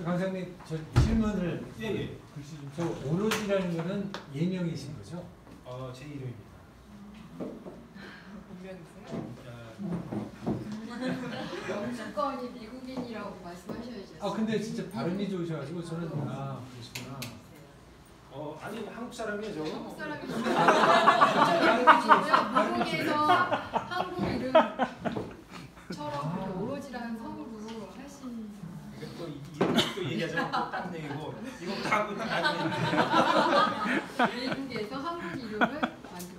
강사님, 저 질문을 예. 글씨 좀. 저 오로지라는 거는 예명이신 거죠? 제 이름입니다. 본명이세요? 영주권이 미국인이라고 말씀하셔야죠. 근데 진짜 발음이 좋으셔가지고 저는 그러시구나. 아니 한국 사람이에요, 저. 한국 사람이 발음이 좋으셔. 미국에서 한국 이름처럼 그렇게 오로지라는 성으로 하신. 이거 또 얘기하자면 딴 얘기고 이거 하고 나중에. 미국에서 한국 이름을 만들었어요.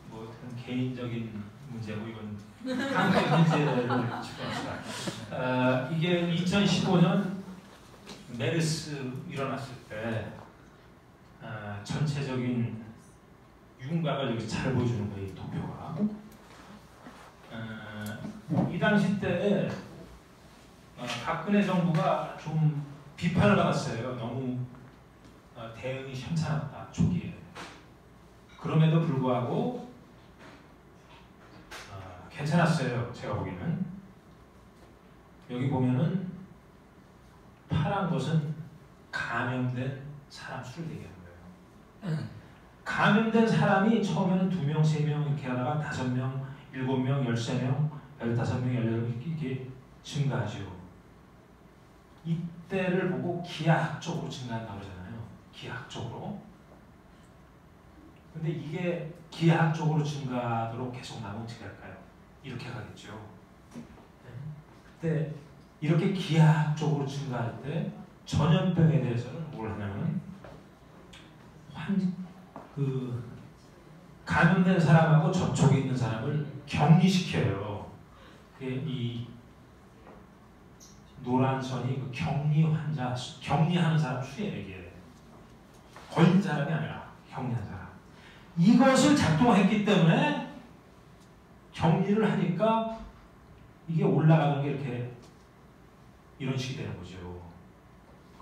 뭐 개인적인 문제고 이건 한국의 문제를 짚어봤습니다. 이게 2015년 메르스 일어났을 때 전체적인 윤곽을 여기 잘 보여주는 거예요, 이 도표가. 이 당시 때 박근혜 정부가 좀 비판을 받았어요. 너무 대응이 현찮았다, 초기에. 그럼에도 불구하고 괜찮았어요, 제가 보기에는. 여기 보면은 파란 것은 감염된 사람 수를 얘기하는 거예요. 감염된 사람이 처음에는 2명, 3명 이렇게 하다가 5명, 7명, 13명, 15명, 18명 이렇게 증가하죠. 이때를 보고 기하학적으로 증가한다고 하잖아요. 기하학적으로. 근데 이게 기하학적으로 증가하도록 계속 나면 어떻게 할까요? 이렇게 가겠죠. 그때 이렇게 기하학적으로 증가할 때 전염병에 대해서는 뭘 하냐면 감염된 사람하고 접촉에 있는 사람을 격리시켜요. 이 노란 선이 그 격리 환자, 격리하는 사람 수예요. 이게 걸린 사람이 아니라 격리한 사람. 이것을 작동했기 때문에 격리를 하니까 이게 올라가는 게 이렇게 이런 식이 되는 거죠.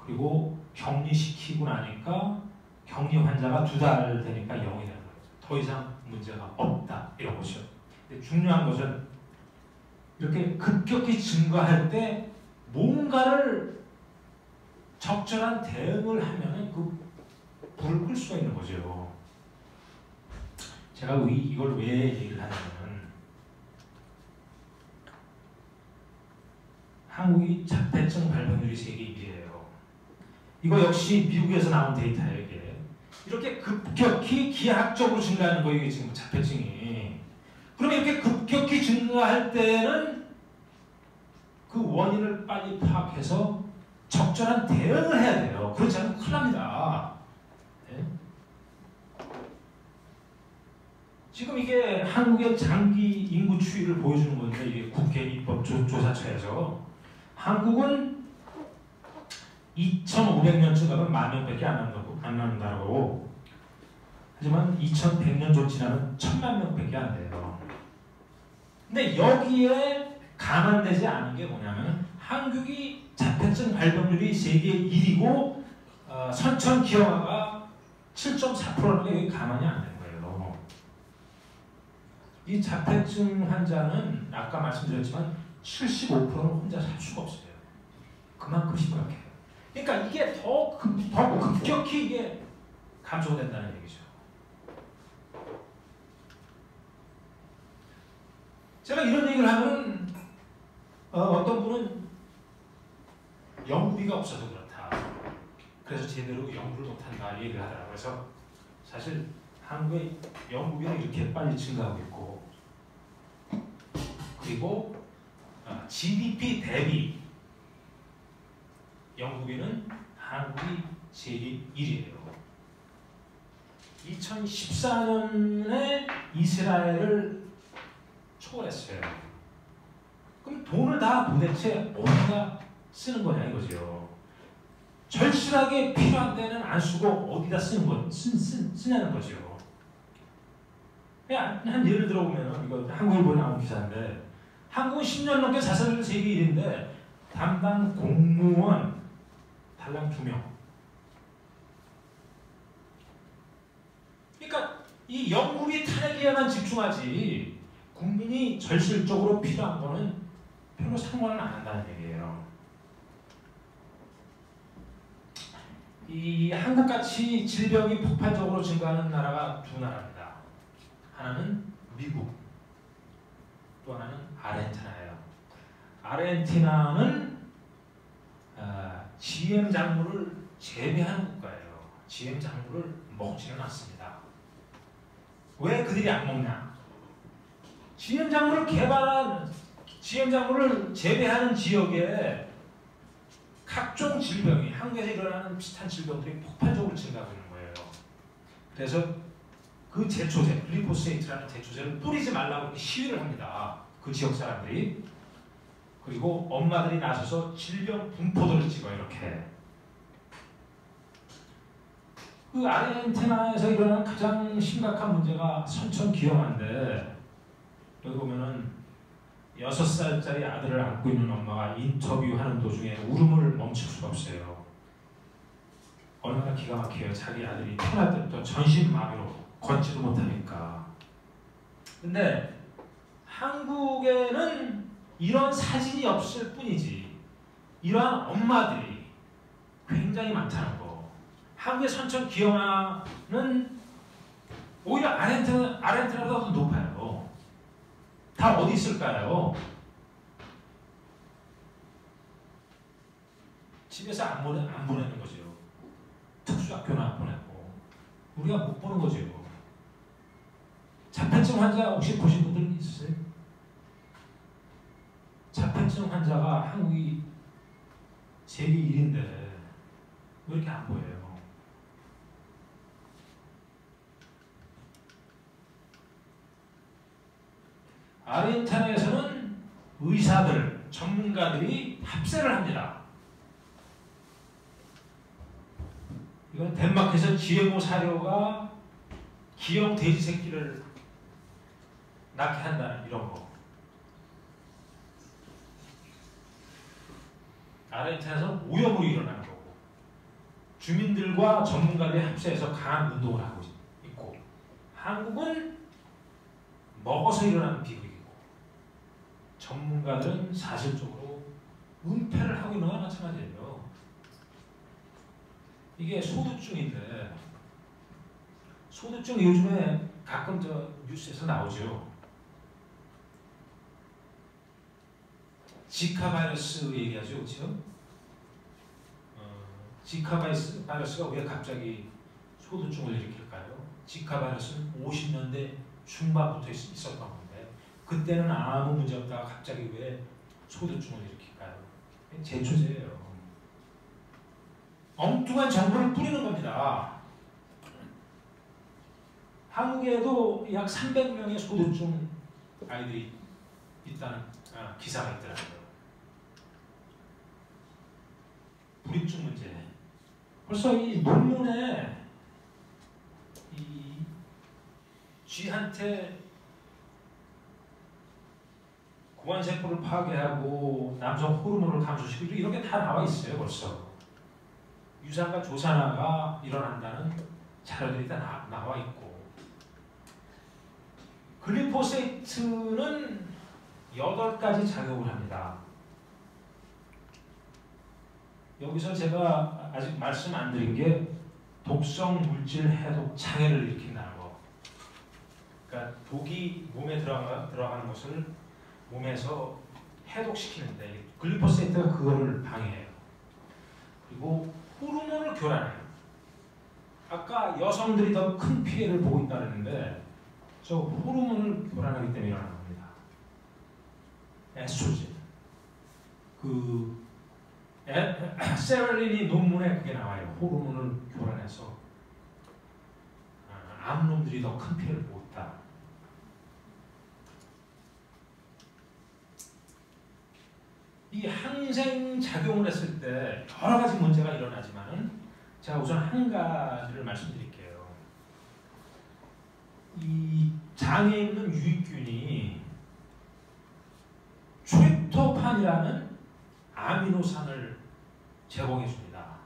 그리고 격리시키고 나니까 격리 환자가 2달 되니까 0이 되는 거예요. 더 이상 문제가 없다, 이런 거죠. 근데 중요한 것은 이렇게 급격히 증가할 때 뭔가를 적절한 대응을 하면은 그 불을 끌 수가 있는 거죠. 제가 이걸 왜 얘기를 하냐면 한국이 자폐증 발병률이 세계 1위예요. 이거 역시 미국에서 나온 데이터예요. 이게 이렇게 급격히 기하학적으로 증가하는 거예요. 이게 지금 자폐증이. 그러면 이렇게 급격히 증가할 때는 그 원인을 빨리 파악해서 적절한 대응을 해야 돼요. 그렇지 않으면 큰일 납니다. 네? 지금 이게 한국의 장기 인구 추이를 보여주는 건데 이게 국회 입법조사처에서 한국은 2500년쯤 가면 10,000명밖에 안 난다고. 하지만 2100년 지나면 10,000,000명밖에 안 돼요. 근데 여기에 감안되지 않은 게 뭐냐면 한국이 자폐증 발병률이 세계 1위고 선천 기형아가 7.4%라는 게 여기 감안이 안 되는 거예요. 이 자폐증 환자는 아까 말씀드렸지만 75%는 혼자 살 수가 없어요. 그만큼 심각해요. 그러니까 이게 더 급격히 이게 감소가 된다는 얘기죠. 제가 이런 얘기를 하면 어떤 분은 연구비가 없어서 그렇다. 그래서 제대로 연구를 못한다 얘기를 하더라고요. 그래서 사실 한국의 연구비는 이렇게 빨리 증가하고 있고 그리고 GDP 대비 연구비는 한국이 세계 1위예요. 2014년에 이스라엘을 초월했어요. 그럼 돈을 다 도대체 어디다 쓰는 거냐 이거죠. 절실하게 필요한 데는 안 쓰고 어디다 쓰냐는 거죠. 한 예를 들어보면 이거 한국일보에 나온 기사인데 한국은 10년 넘게 자살률 세계 1위인데 담당 공무원 달랑 2명. 그러니까 이 연구비 탄핵에만 집중하지 국민이 절실적으로 필요한 거는 별로 상관을 안 한다는 얘기예요. 이 한국같이 질병이 폭발적으로 증가하는 나라가 두 나라입니다. 하나는 미국, 또 하나는 아르헨티나예요. 아르헨티나는 GM 작물을 재배하는 국가예요. GM 작물을 먹지는 않습니다. 왜 그들이 안 먹냐? GM 작물을 재배하는 지역에 각종 질병이, 한국에서 일어나는 비슷한 질병들이 폭발적으로 증가하고 있는 거예요. 그래서 그 제초제, 글리포세이트라는 제초제를 뿌리지 말라고 시위를 합니다. 그 지역 사람들이. 그리고 엄마들이 나서서 질병 분포도를 찍어요. 이렇게. 그 아르헨티나에서 일어나는 가장 심각한 문제가 선천기형아인데, 여기 보면은 6살짜리 아들을 안고 있는 엄마가 인터뷰하는 도중에 울음을 멈출 수가 없어요. 얼마나 기가 막혀요. 자기 아들이 태어날 때부터 전신마비로 걷지도 못하니까. 근데 한국에는 이런 사진이 없을 뿐이지 이러한 엄마들이 굉장히 많다는 거. 한국의 선천기형아는 오히려 아르헨티나보다 더 높아요. 다 어디 있을까요? 집에서 안 보내는 거죠. 특수학교는 안 보내고. 우리가 못 보는 거죠. 자폐증 환자 혹시 보신 분들 있으세요? 자폐증 환자가 한국이 세계 1위인데 왜 이렇게 안 보여요? 아르헨티나에서는 의사들, 전문가들이 합세를 합니다. 이건 덴마크에서 GMO 사료가 기형 돼지 새끼를 낳게 한다는 이런 거. 아르헨티나에서는 오염으로 일어나는 거고, 주민들과 전문가들이 합세해서 강한 운동을 하고 있고, 한국은 먹어서 일어나는 비극이고, 전문가들은 사실적으로 은폐를 하고 있는 거나 마찬가지예요. 이게 소두증인데, 소두증 요즘에 가끔 저 뉴스에서 나오죠. 지카 바이러스 얘기하죠, 그렇죠? 지카 바이러스가 왜 갑자기 소두증을 일으킬까요? 지카 바이러스는 50년대 중반부터 있었던 건데, 그때는 아무 문제 없다가 갑자기 왜 소두증을 일으킬까요? 제초제예요. 엉뚱한 정보를 뿌리는 겁니다. 한국에도 약 300명의 소두증 아이들이 있다는 기사가 있더라고요. 불입증 문제. 벌써 이 논문에 이 쥐한테 고관세포를 파괴하고 남성 호르몬을 감소시키고 이런 게 다 나와 있어요. 벌써 유산과 조산화가 일어난다는 자료들이 다 나와 있고, 글리포세이트는 8가지 작용을 합니다. 여기서 제가 아직 말씀 안 드린 게 독성 물질 해독 장애를 일으킨다는 거. 그러니까 독이 몸에 들어가는 것을 몸에서 해독시키는데 글리포세이트가 그거를 방해해요. 그리고 호르몬을 교란해요. 아까 여성들이 더 큰 피해를 보고 있다 그랬는데 저 호르몬을 교란하기 때문에 일어나는 겁니다. 에스트로겐. 세럴린이 논문에 그게 나와요. 호르몬을 교란해서 암놈들이 더 큰 피해를 보고 있다. 이 항생 작용을 했을 때 여러 가지 문제가 일어나지만은 제가 우선 한 가지를 말씀드릴게요. 이 장에 있는 유익균이 트립토판이라는 아미노산을 제공해 줍니다.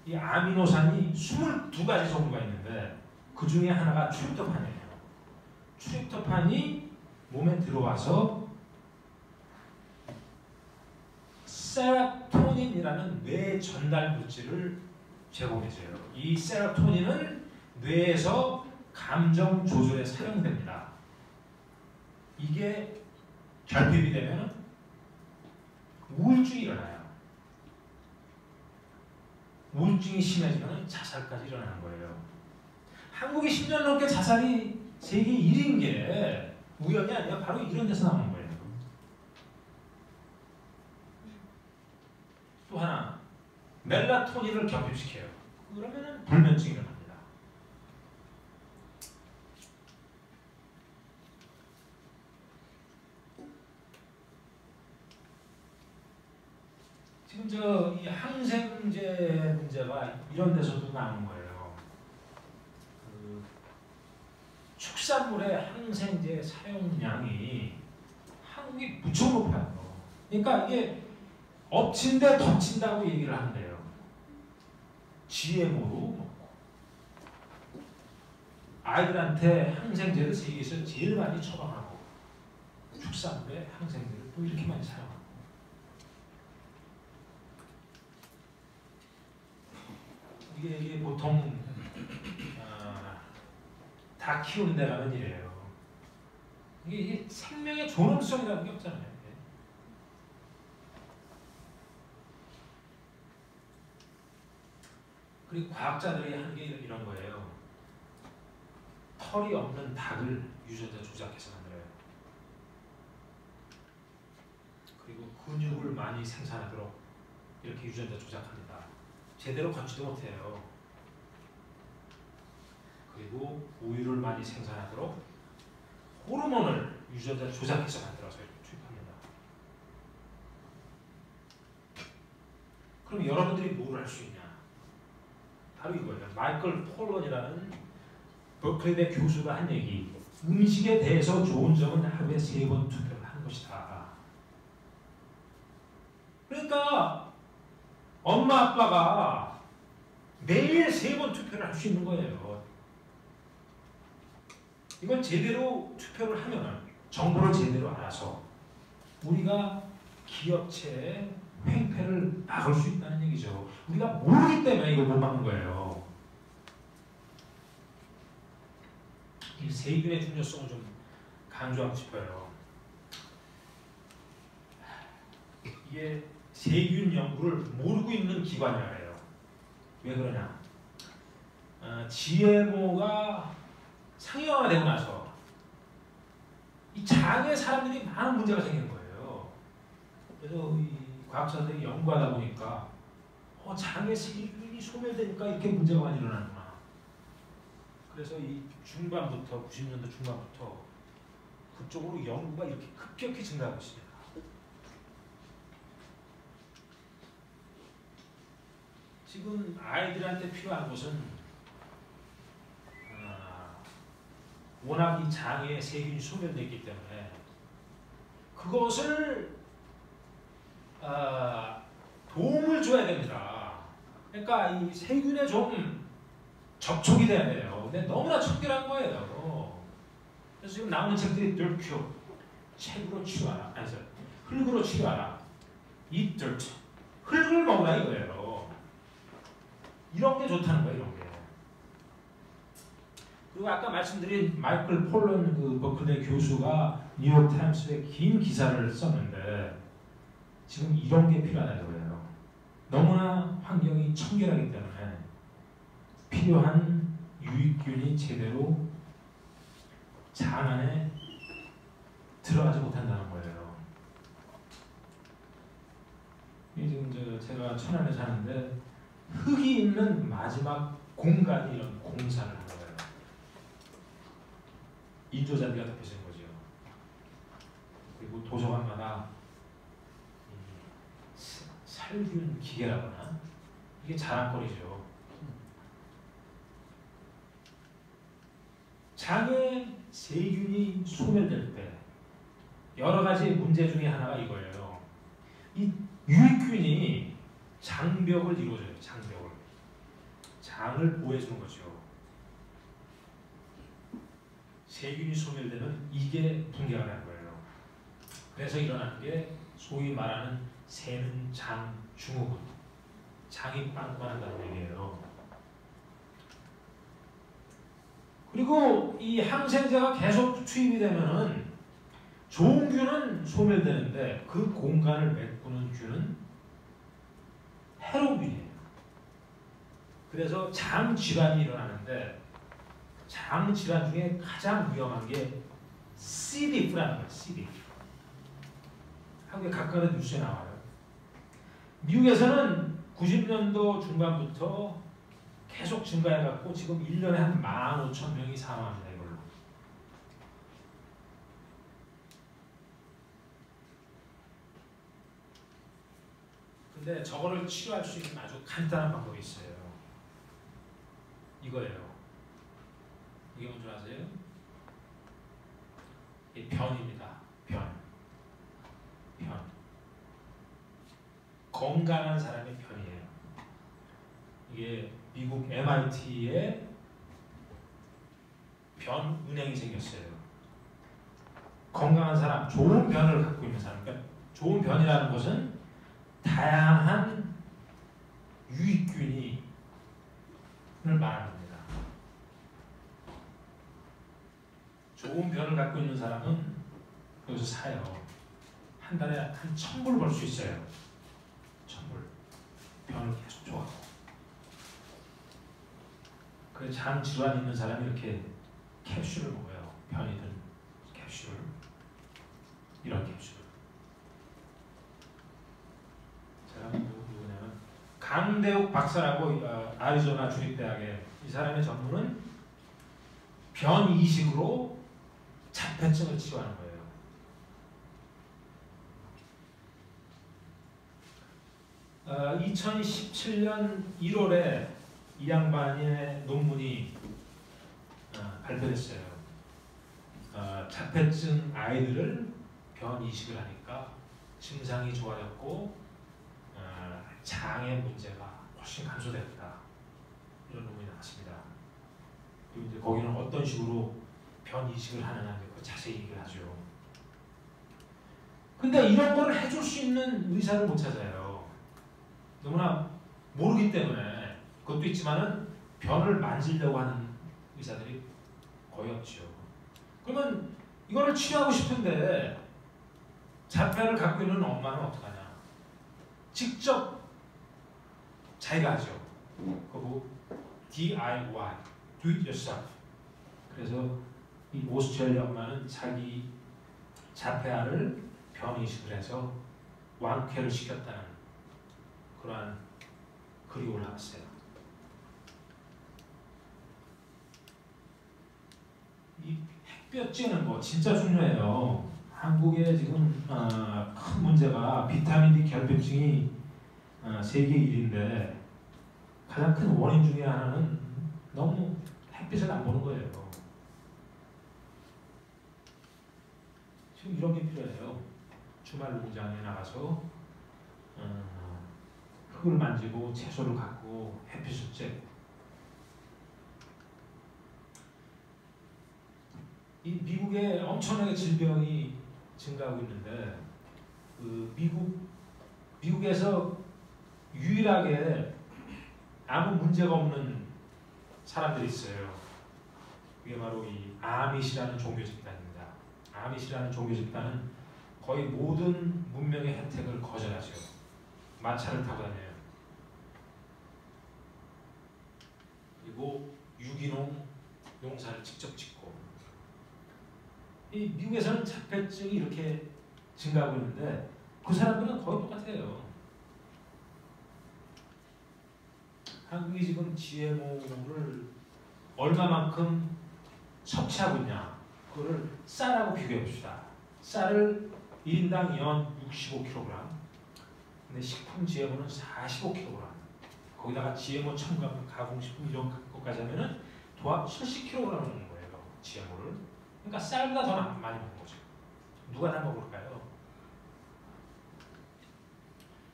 이 아미노산이 22가지 종류가 있는데 그 중에 하나가 트립토판이에요. 트립토판이 몸에 들어와서 세로토닌이라는 뇌 전달 물질을 제공해줘요. 이 세로토닌은 뇌에서 감정 조절에 사용됩니다. 이게 결핍이 되면 우울증이 일어나요. 우울증이 심해지면 자살까지 일어나는 거예요. 한국이 10년 넘게 자살이 세계 1위인 게 우연이 아니라 바로 이런 데서 나오는 거예요. 또 하나, 멜라토닌을 결핍시켜요. 그러면 불면증이 일어납니다. 지금 이 항생제 문제가 이런 데서도 나오는 거예요. 축산물의 항생제 사용량이 한국이 무척 높아요. 그러니까 이게 엎친 데 덮친다고 얘기를 하는데요. GMO로 먹고 아이들한테 항생제를 세계에서 제일 많이 처방하고 축산물의 항생제를 또 이렇게 많이 사용하고 이게 보통 다 키우는 데 가는 일이에요. 이게 생명의 존엄성이라는 게 없잖아요. 그리고 과학자들이 하는 게 이런 거예요. 털이 없는 닭을 유전자 조작해서 만들어요. 그리고 근육을 많이 생산하도록 이렇게 유전자 조작합니다. 제대로 걷지도 못해요. 그리고 우유를 많이 생산하도록 호르몬을 유전자 조작해서 만들어서 이렇게 투입합니다. 그럼 여러분들이 뭘 할 수 있냐? 바로 이거예요. 마이클 폴런이라는 버클리대 교수가 한 얘기. 음식에 대해서 좋은 점은 하루에 3번 투표를 하는 것이다. 그러니까 엄마 아빠가 매일 3번 투표를 할 수 있는 거예요. 이걸 제대로 투표를 하면 정보를 제대로 알아서 우리가 기업체의 횡패를 막을 수 있다는 얘기죠. 우리가 모르기 때문에 이걸 못 막는 거예요. 이 세균의 중요성을 좀 강조하고 싶어요. 이게 세균 연구를 모르고 있는 기관이라 해요. 왜 그러냐? GMO가 상용화되고 나서 이 장에 사람들이 많은 문제가 생기는 거예요. 그래서 이 과학자들이 연구하다 보니까 장에 세균이 소멸되니까 이렇게 문제가 많이 일어나는구나. 그래서 이 중반부터 90년대 중반부터 그쪽으로 연구가 이렇게 급격히 증가하고 있습니다. 지금 아이들한테 필요한 것은 워낙 이 장에 세균이 소멸되어 있기 때문에 그것을 도움을 줘야 됩니다. 그러니까 이 세균에 좀 접촉이 돼야 돼요. 근데 너무나 척결한 거예요. 그래서 지금 나오는 책들이 dirt cure, 책으로 치료하라, 아니죠, 흙으로 치료하라, eat dirt, 흙을 먹으라 이거예요. 이런 게 좋다는 거예요, 이런 게. 그리고 아까 말씀드린 마이클 폴런 그 버클리 교수가 뉴욕타임스에 긴 기사를 썼는데 지금 이런 게 필요하다는 거예요. 너무나 환경이 청결하기 때문에 필요한 유익균이 제대로 장 안에 들어가지 못한다는 거예요. 지금 제가 천안에 사는데 흙이 있는 마지막 공간이 이런 공사를 하는 거예요. 인조잔디가 덮여진 거죠. 그리고 도서관마다 살균 기계라거나 이게 자랑거리죠. 장에 세균이 소멸될 때 여러 가지 문제 중에 하나가 이거예요. 이 유익균이 장벽을 이루어줘요. 장벽을. 장을 보호해주는 거죠. 세균이 소멸되면 이게 붕괴가 난 거예요. 그래서 일어나는 게 소위 말하는 새는 장 증후군, 장이 빵빵한다는 얘기예요. 그리고 이 항생제가 계속 투입이 되면은 좋은 균은 소멸되는데 그 공간을 메꾸는 균은 해로균이에요. 그래서 장 질환이 일어나는데 장 질환 중에 가장 위험한 게 C. diff라는 거예요. C. diff. 한국에 각각의 뉴스에 나와요. 미국에서는 90년도 중반부터 계속 증가해갖고 지금 1년에 한 15,000명이 사망합니다. 이걸로. 근데 저거를 치료할 수 있는 아주 간단한 방법이 있어요. 이거예요. 이게 뭔지 아세요? 이 변입니다. 변. 건강한 사람의 변이에요. 이게 미국 MIT에 변 은행이 생겼어요. 건강한 사람, 좋은 변을 갖고 있는 사람. 그러니까 좋은 변이라는 것은 다양한 유익균이 말하는 겁니다. 좋은 변을 갖고 있는 사람은 여기서 사요. 한 달에 한 1,000불 벌 수 있어요. 1,000불. 변을 계속 줘갖고. 그래서 장 질환 있는 사람이 이렇게 캡슐을 먹어요. 변이 든 캡슐. 이런 캡슐. 제가 누구냐면 강대욱 박사라고 아리조나 주립대학의 이 사람의 전문은 변 이식으로 자폐증을 치료하는 거예요. 2017년 1월에 이 양반의 논문이 발표됐어요. 자폐증 아이들을 변 이식을 하니까 증상이 좋아졌고 장의 문제가 훨씬 감소됐다. 이런 논문이 나왔습니다. 그리고 이제 거기는 어떤 식으로 변 이식을 하느냐 그 자세히 얘기를 하죠. 근데 이런 걸 해줄 수 있는 의사를 못 찾아요. 너무나 모르기 때문에. 그것도 있지만은 변을 만지려고 하는 의사들이 거의 없죠. 그러면 이거를 치료하고 싶은데 자폐를 갖고 있는 엄마는 어떡하냐? 직접 자기가 하죠. 그거 DIY, do it yourself. 그래서 이 오스트레일리아 엄마는 자기 자폐아를 변 이식을 해서 완쾌를 시켰다는 그러한 글이 올라왔어요. 이 햇볕쬐는 거 진짜 중요해요. 한국에 지금 큰 문제가 비타민 D 결핍증이 세계 1위인데 가장 큰 원인 중에 하나는 너무 햇빛을 안 보는 거예요. 지금 이런 게 필요해요. 주말 농장에 나가서 흙을 만지고 채소를 갖고 햇빛을 쬐고 이 미국에 엄청나게 질병이 증가하고 있는데 그 미국에서 유일하게 아무 문제가 없는 사람들이 있어요. 그게 바로 이 아밋이라는 종교 집단입니다. 아밋이라는 종교 집단은 거의 모든 문명의 혜택을 거절하죠. 마차를 타고 다녀요. 그리고 유기농 농사를 직접 짓고 이 미국에서는 자폐증이 이렇게 증가하고 있는데 그 사람들은 거의 똑같아요. 한국이 지금 GMO를 얼마만큼 섭취하고 있냐 그거를 쌀하고 비교해 봅시다. 쌀을 1인당 연 65kg 근데 식품 GMO는 45kg 거기다가 GMO 첨가물 가공식품 이런 것까지 하면은 도합 70kg 먹는 거예요. GMO를. 그러니까 쌀보다 더 많이 먹는 거죠. 누가 다 먹을까요?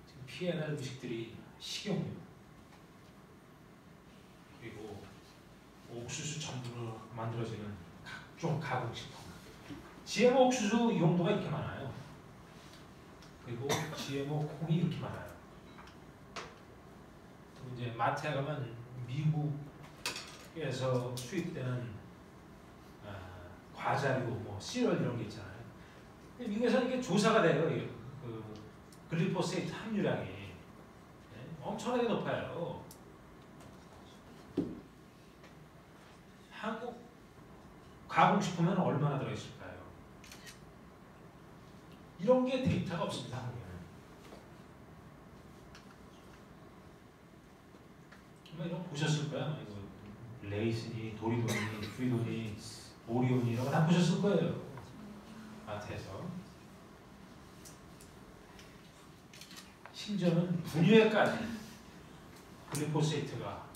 지금 피해야 할 음식들이 식용유 그리고 옥수수 전분으로 만들어지는 각종 가공식품 GMO 옥수수 용도가 이렇게 많아요. 그리고 GMO 콩이 이렇게 많아요. 이제 마트에 가면 미국에서 수입되는 과자류, 뭐 시리얼 이런 게 있잖아요. 미국에서는 이게 조사가 돼요. 그 글리포세이트 함유량이 엄청나게 높아요. 한국 가공식품에는 얼마나 들어있을까요? 이런 게 데이터가 없습니다. 한국에는. 아마 이런 거 보셨을 거야. 이거 레이스니, 도리도니, 프리도니, 오리오니 이런 거 다 보셨을 거예요. 마트에서. 심지어는 분유에까지 글리포세이트가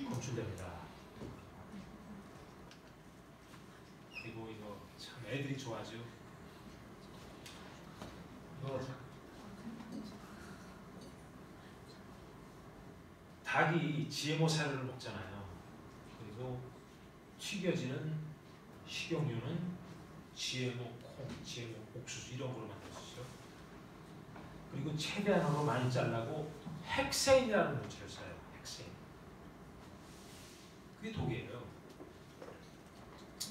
검출됩니다. 그리고 이거 참 애들이 좋아하죠. 이거 닭이 GMO 사료를 먹잖아요. 그리고 튀겨지는 식용유는 GMO 콩, GMO 옥수수 이런 걸로 만들었죠. 그리고 최대한으로 많이 잘라고 헥세인이라는 물질을 써요. 헥세인. 그게 독이에요.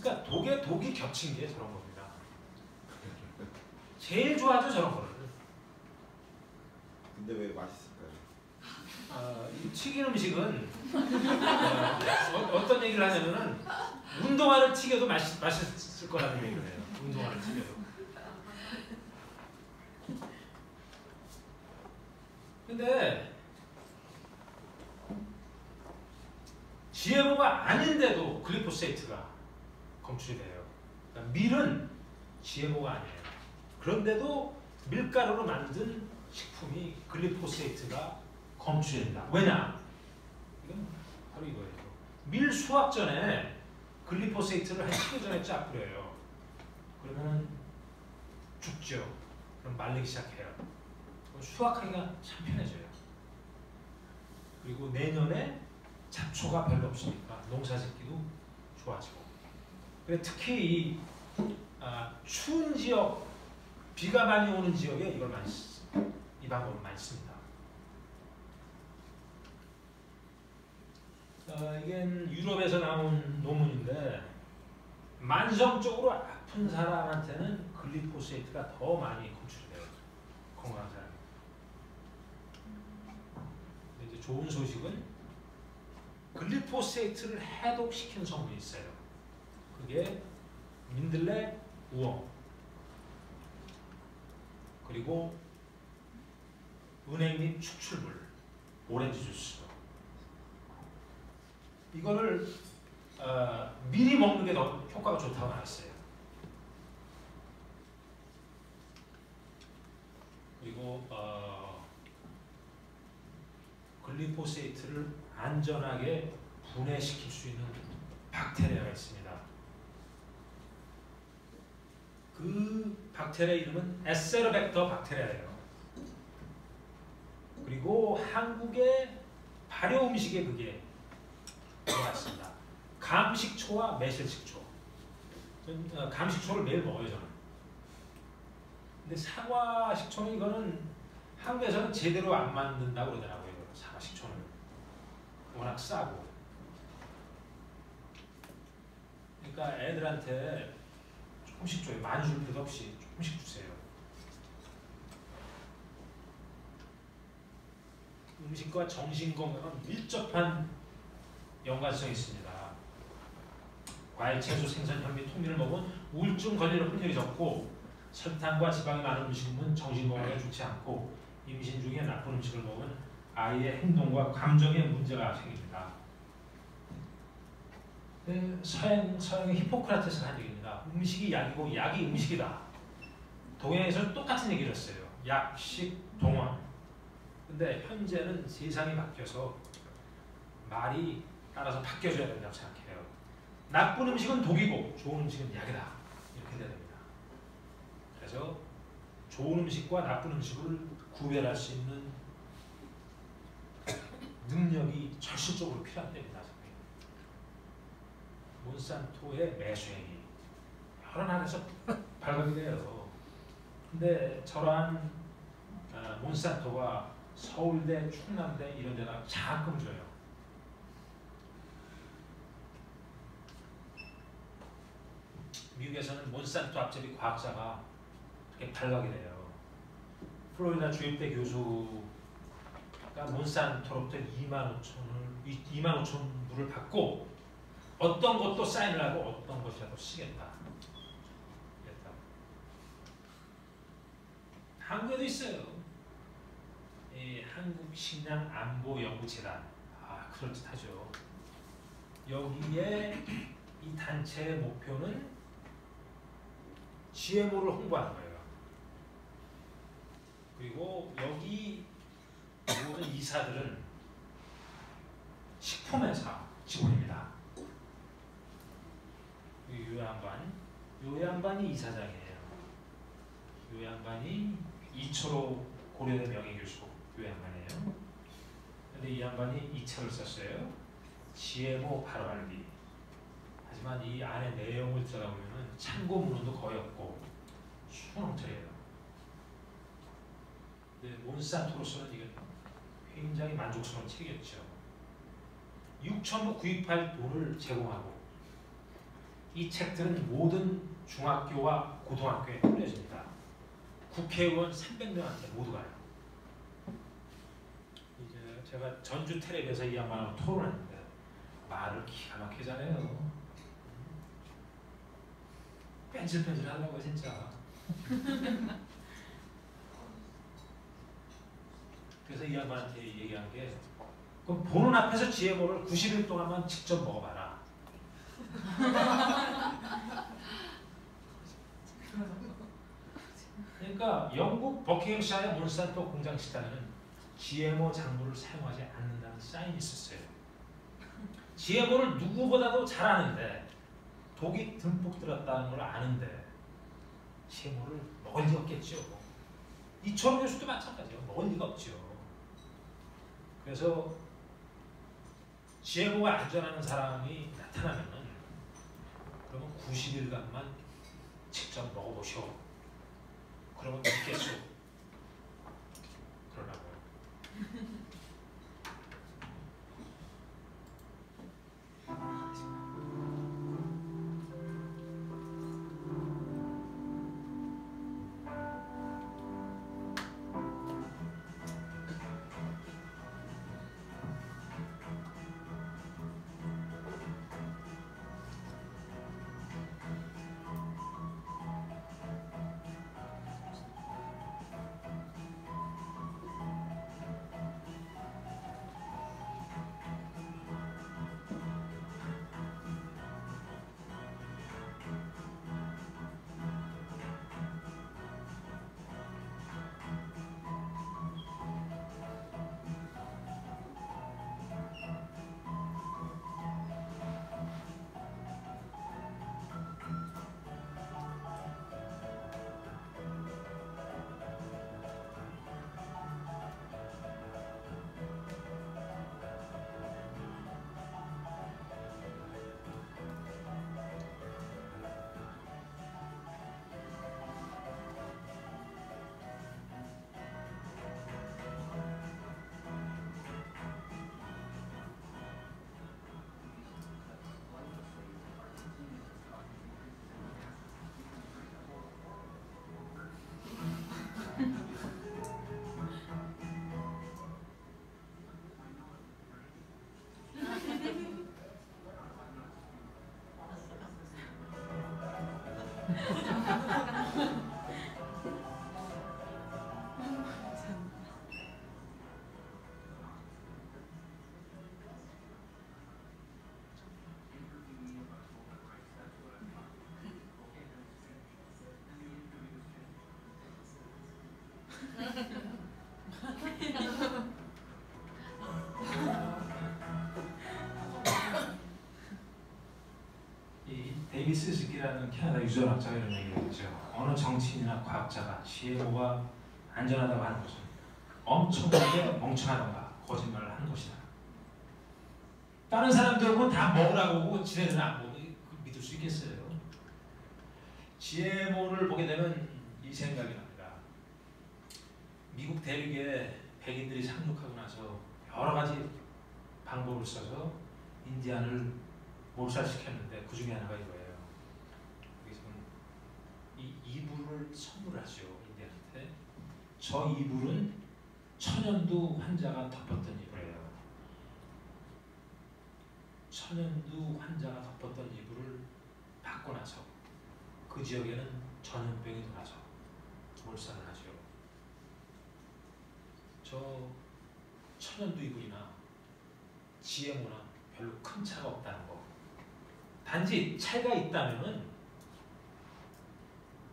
그러니까 독이 겹친 게 저런 겁니다. 제일 좋아하죠 저런 거를. 근데 왜 맛있을까요? 이 튀긴 음식은 어떤 얘기를 하냐면은 운동화를 튀겨도 맛있을 거라는 얘기를 해요. 운동화를 튀겨도. 근데 GMO가 아닌데도 글리포세이트가 검출이 돼요. 그러니까 밀은 GMO가 아니에요. 그런데도 밀가루로 만든 식품이 글리포세이트가 검출이 된다. 왜냐? 이건 바로 이거예요. 밀 수확 전에 글리포세이트를 한 10일 전에 쫙 뿌려요. 그러면 죽죠. 그럼 말리기 시작해요. 그럼 수확하기가 참 편해져요. 그리고 내년에 잡초가 별로 없으니까 농사짓기도 좋아지고. 그래 특히 이 추운 지역, 비가 많이 오는 지역에 이걸 많이 이 방법을 많이 씁니다. 이게 유럽에서 나온 논문인데 만성적으로 아픈 사람한테는 글리포세이트가 더 많이 검출이 돼요. 건강한 사람이. 근데 이제 좋은 소식은 글리포세이트를 해독시키는 성분이 있어요. 그게 민들레 우엉 그리고 은행잎 추출물, 오렌지 주스. 이거를 미리 먹는 게 더 효과가 좋다고 나왔어요. 그리고 글리포세이트를 안전하게 분해시킬 수 있는 박테리아가 있습니다. 그 박테리아 이름은 에세르벡터 박테리아예요. 그리고 한국의 발효 음식에 그게 들어갔습니다. 감식초와 매실식초. 감식초를 매일 먹어요 저는. 근데 사과식초는 이거는 한국에서는 제대로 안 만든다고 그러더라고요. 사과식초는 워낙 싸고. 그러니까 애들한테 조금씩 줘요. 많이 줄 필요 없이 조금씩 주세요. 음식과 정신 건강은 밀접한 연관성이 있습니다. 과일, 채소, 생선, 현미, 통밀을 먹으면 우울증 걸릴 확률이 적고 설탕과 지방이 많은 음식은 정신 건강에 좋지 않고 임신 중에 나쁜 음식을 먹으면 아이의 행동과 감정에 문제가 생깁니다. 서양의 히포크라테스가 한 얘기입니다. 음식이 약이고 약이 음식이다. 동양에서는 똑같은 얘기를 했어요. 약식, 동원. 근데 현재는 세상이 바뀌어서 말이 따라서 바뀌어줘야 된다고 생각해요. 나쁜 음식은 독이고 좋은 음식은 약이다. 이렇게 돼야 됩니다. 그래서 좋은 음식과 나쁜 음식을 구별할 수 있는 능력이 절실적으로 필요합니다. 몬산토의 매수행위 여러 나라에서 발각이 돼요. 근데 저러한 몬산토가 서울대, 충남대 이런 데다가 장학금을 줘요. 미국에서는 몬산토 앞제비 과학자가 이렇게 발각이 돼요. 플로리다 주립대 교수가 몬산토로부터 2만 5천 불을 받고 어떤 것도 사인을 하고 어떤 것이라도 쓰겠다. 한국에도 있어요. 이 한국식량안보연구재단. 그럴듯하죠. 여기에 이 단체의 목표는 GMO를 홍보하는 거예요. 그리고 여기 모든 이사들은 식품회사 직원입니다. 요 양반이 이사장이에요. 요 양반이 이철호 고려대 명예교수 요 양반이에요. 근데 이 양반이 이 책을 썼어요. GMO 바로 알기. 하지만 이 안에 내용을 들어가보면 참고문헌도 거의 없고 수렁틀이에요. 근데 몬산토로서는 이게 굉장히 만족스러운 책이었죠. 6천부 구입할 돈을 제공하고 이 책들은 모든 중학교와 고등학교에 뿌려집니다. 국회의원 300명한테 모두 가요. 이제 제가 전주 텔레비에서 이 양반하고 토론했는데 말을 기가 막히게 잘해요. 뺀질뺀질 하려고 진짜. 그래서 이 양반한테 얘기한 게 그럼 보는 앞에서 GMO를 90일 동안만 직접 먹어봐라. 그러니까 영국 버킹엄샤이어 몬산토 공장 식당에는 GMO 작물을 사용하지 않는다는 사인이 있었어요. GMO를 누구보다도 잘 아는데 독이 듬뿍 들었다는 걸 아는데 GMO를 먹을 리가 없겠죠. 이철호 교수도 마찬가지예요. 먹을 리가 없죠. 그래서 GMO가 안전하는 사람이 나타나면은 그러면 90일간만 직접 먹어보시오. 그러면 믿겠소. 그러라고요. 이 데이비스 스키라는 캐나다 유전학자가 이런 얘기를 했죠. 어느 정치인이나 과학자가 GMO가 안전하다고 하는 것은 엄청나게 멍청하던가 거짓말을 하는 것이다. 다른 사람들은 다 먹으라고 하고 지네들은 안 먹고 믿을 수 있겠어요? GMO를 보게 되면 이 생각이 납니다. 미국 대륙에 백인들이 상륙하고 나서 여러 가지 방법을 써서 인디안을 몰살시켰는데 그 중에 하나가 이거예요. 여기서 이 이불을 선물하죠, 인디안한테. 저 이불은 천연두 환자가 덮었던 이불이에요. 천연두 환자가 덮었던 이불을 받고 나서 그 지역에는 전염병이 돌아서 몰살을 하죠. 저 천연두 이불이나 GMO나 별로 큰 차가 없다는 거. 단지 차이가 있다면은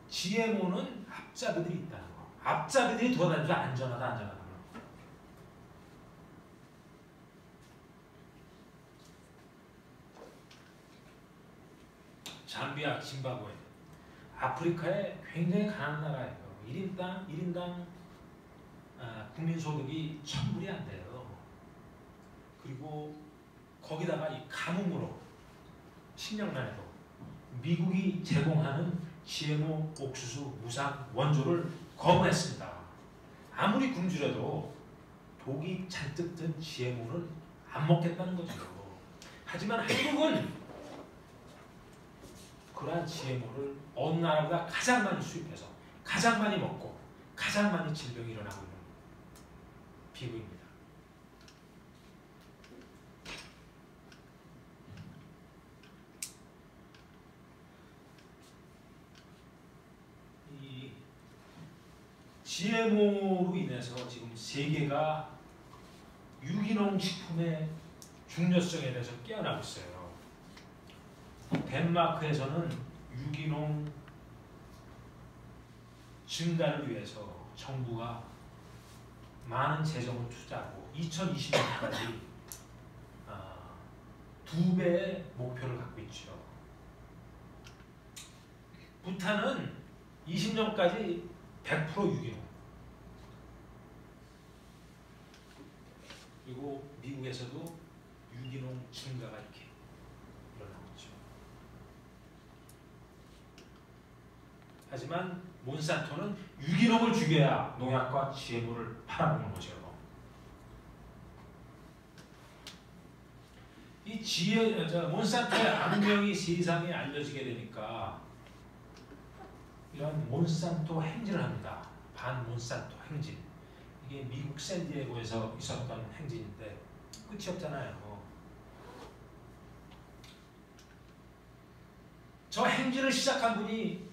GMO는 앞잡이들이 있다는 거. 앞잡이들이 돌아다니면서 안전하다. 잠비아, 짐바브웨, 아프리카에 굉장히 가난한 나라예요. 1인당 국민 소득이 1,000불이 안 돼요. 그리고 거기다가 이 가뭄으로 식량난에도 미국이 제공하는 GMO 옥수수 무상 원조를 거부했습니다. 아무리 굶주려도 독이 잔뜩 든 GMO는 안 먹겠다는 거죠. 하지만 한국은 그러한 GMO를 어느 나라보다 가장 많이 수입해서 가장 많이 먹고 가장 많이 질병이 일어나고 있는 비극입니다. 이 GMO로 인해서 지금 세계가 유기농 식품의 중요성에 대해서 깨어나고 있어요. 덴마크에서는 유기농 증가를 위해서 정부가 많은 재정을 투자하고 2020년까지 2배의 목표를 갖고 있죠. 부탄은 20년까지 100% 유기농. 그리고 미국에서도 유기농 증가가 이렇게 일어나고 있죠. 하지만 몬산토는 유기농을 죽여야 농약과 GMO를 팔아먹는 거죠. 이 몬산토의 악명이 세상에 알려지게 되니까 이런 몬산토 행진을 합니다. 반몬산토 행진. 이게 미국 샌디에고에서 있었던 행진인데 끝이 없잖아요. 저 행진을 시작한 분이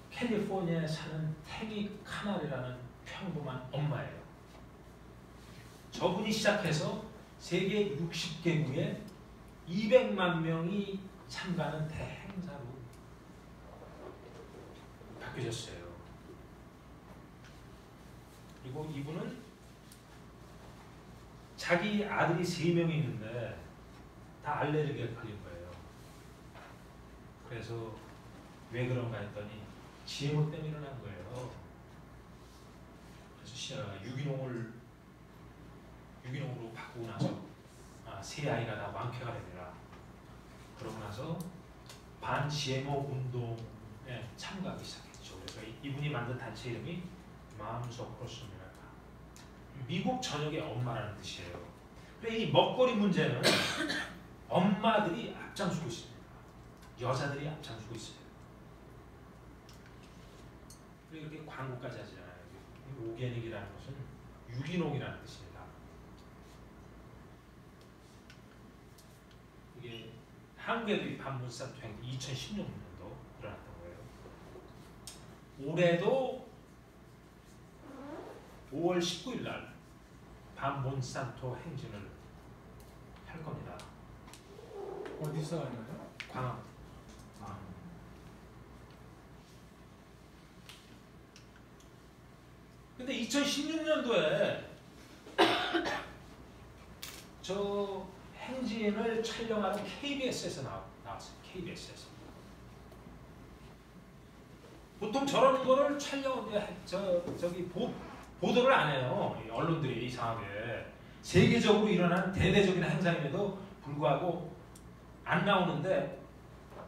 캘리포니아에 사는 태기 카날이라는 평범한 엄마예요. 저분이 시작해서 세계 60개국에 200만 명이 참가하는 대행사로 바뀌어졌어요. 그리고 이분은 자기 아들이 3명이 있는데 다 알레르기에 걸린 거예요. 그래서 왜 그런가 했더니 GMO 때문에 일어난 거예요. 그래서 유기농으로 바꾸고 나서 세 아이가 다 완쾌가 됩니다. 그러고 나서 반 GMO 운동에 참가하기 시작했죠. 그래서 이분이 만든 단체 이름이 마음속 크로스입니다. 미국 전역의 엄마라는 뜻이에요. 그런데 이 먹거리 문제는 엄마들이 앞장서고 있습니다. 여자들이 앞장서고 있어요. 그리고 이렇게 광고까지 하잖아요. 오게닉이라는 것은 유기농이라는 뜻입니다. 이게 한국에도 이 반몬산토 행진 2016년도 일어났던 거예요. 올해도 5월 19일 날 반몬산토 행진을 할 겁니다. 어디서 하나요? 광화. 근데 2016년도에 저 행진을 촬영하는 KBS에서 나왔어요. KBS에서. 보통 저런 거를 보도를 안 해요. 언론들이 이상하게. 세계적으로 일어나는 대대적인 행사임에도 불구하고 안 나오는데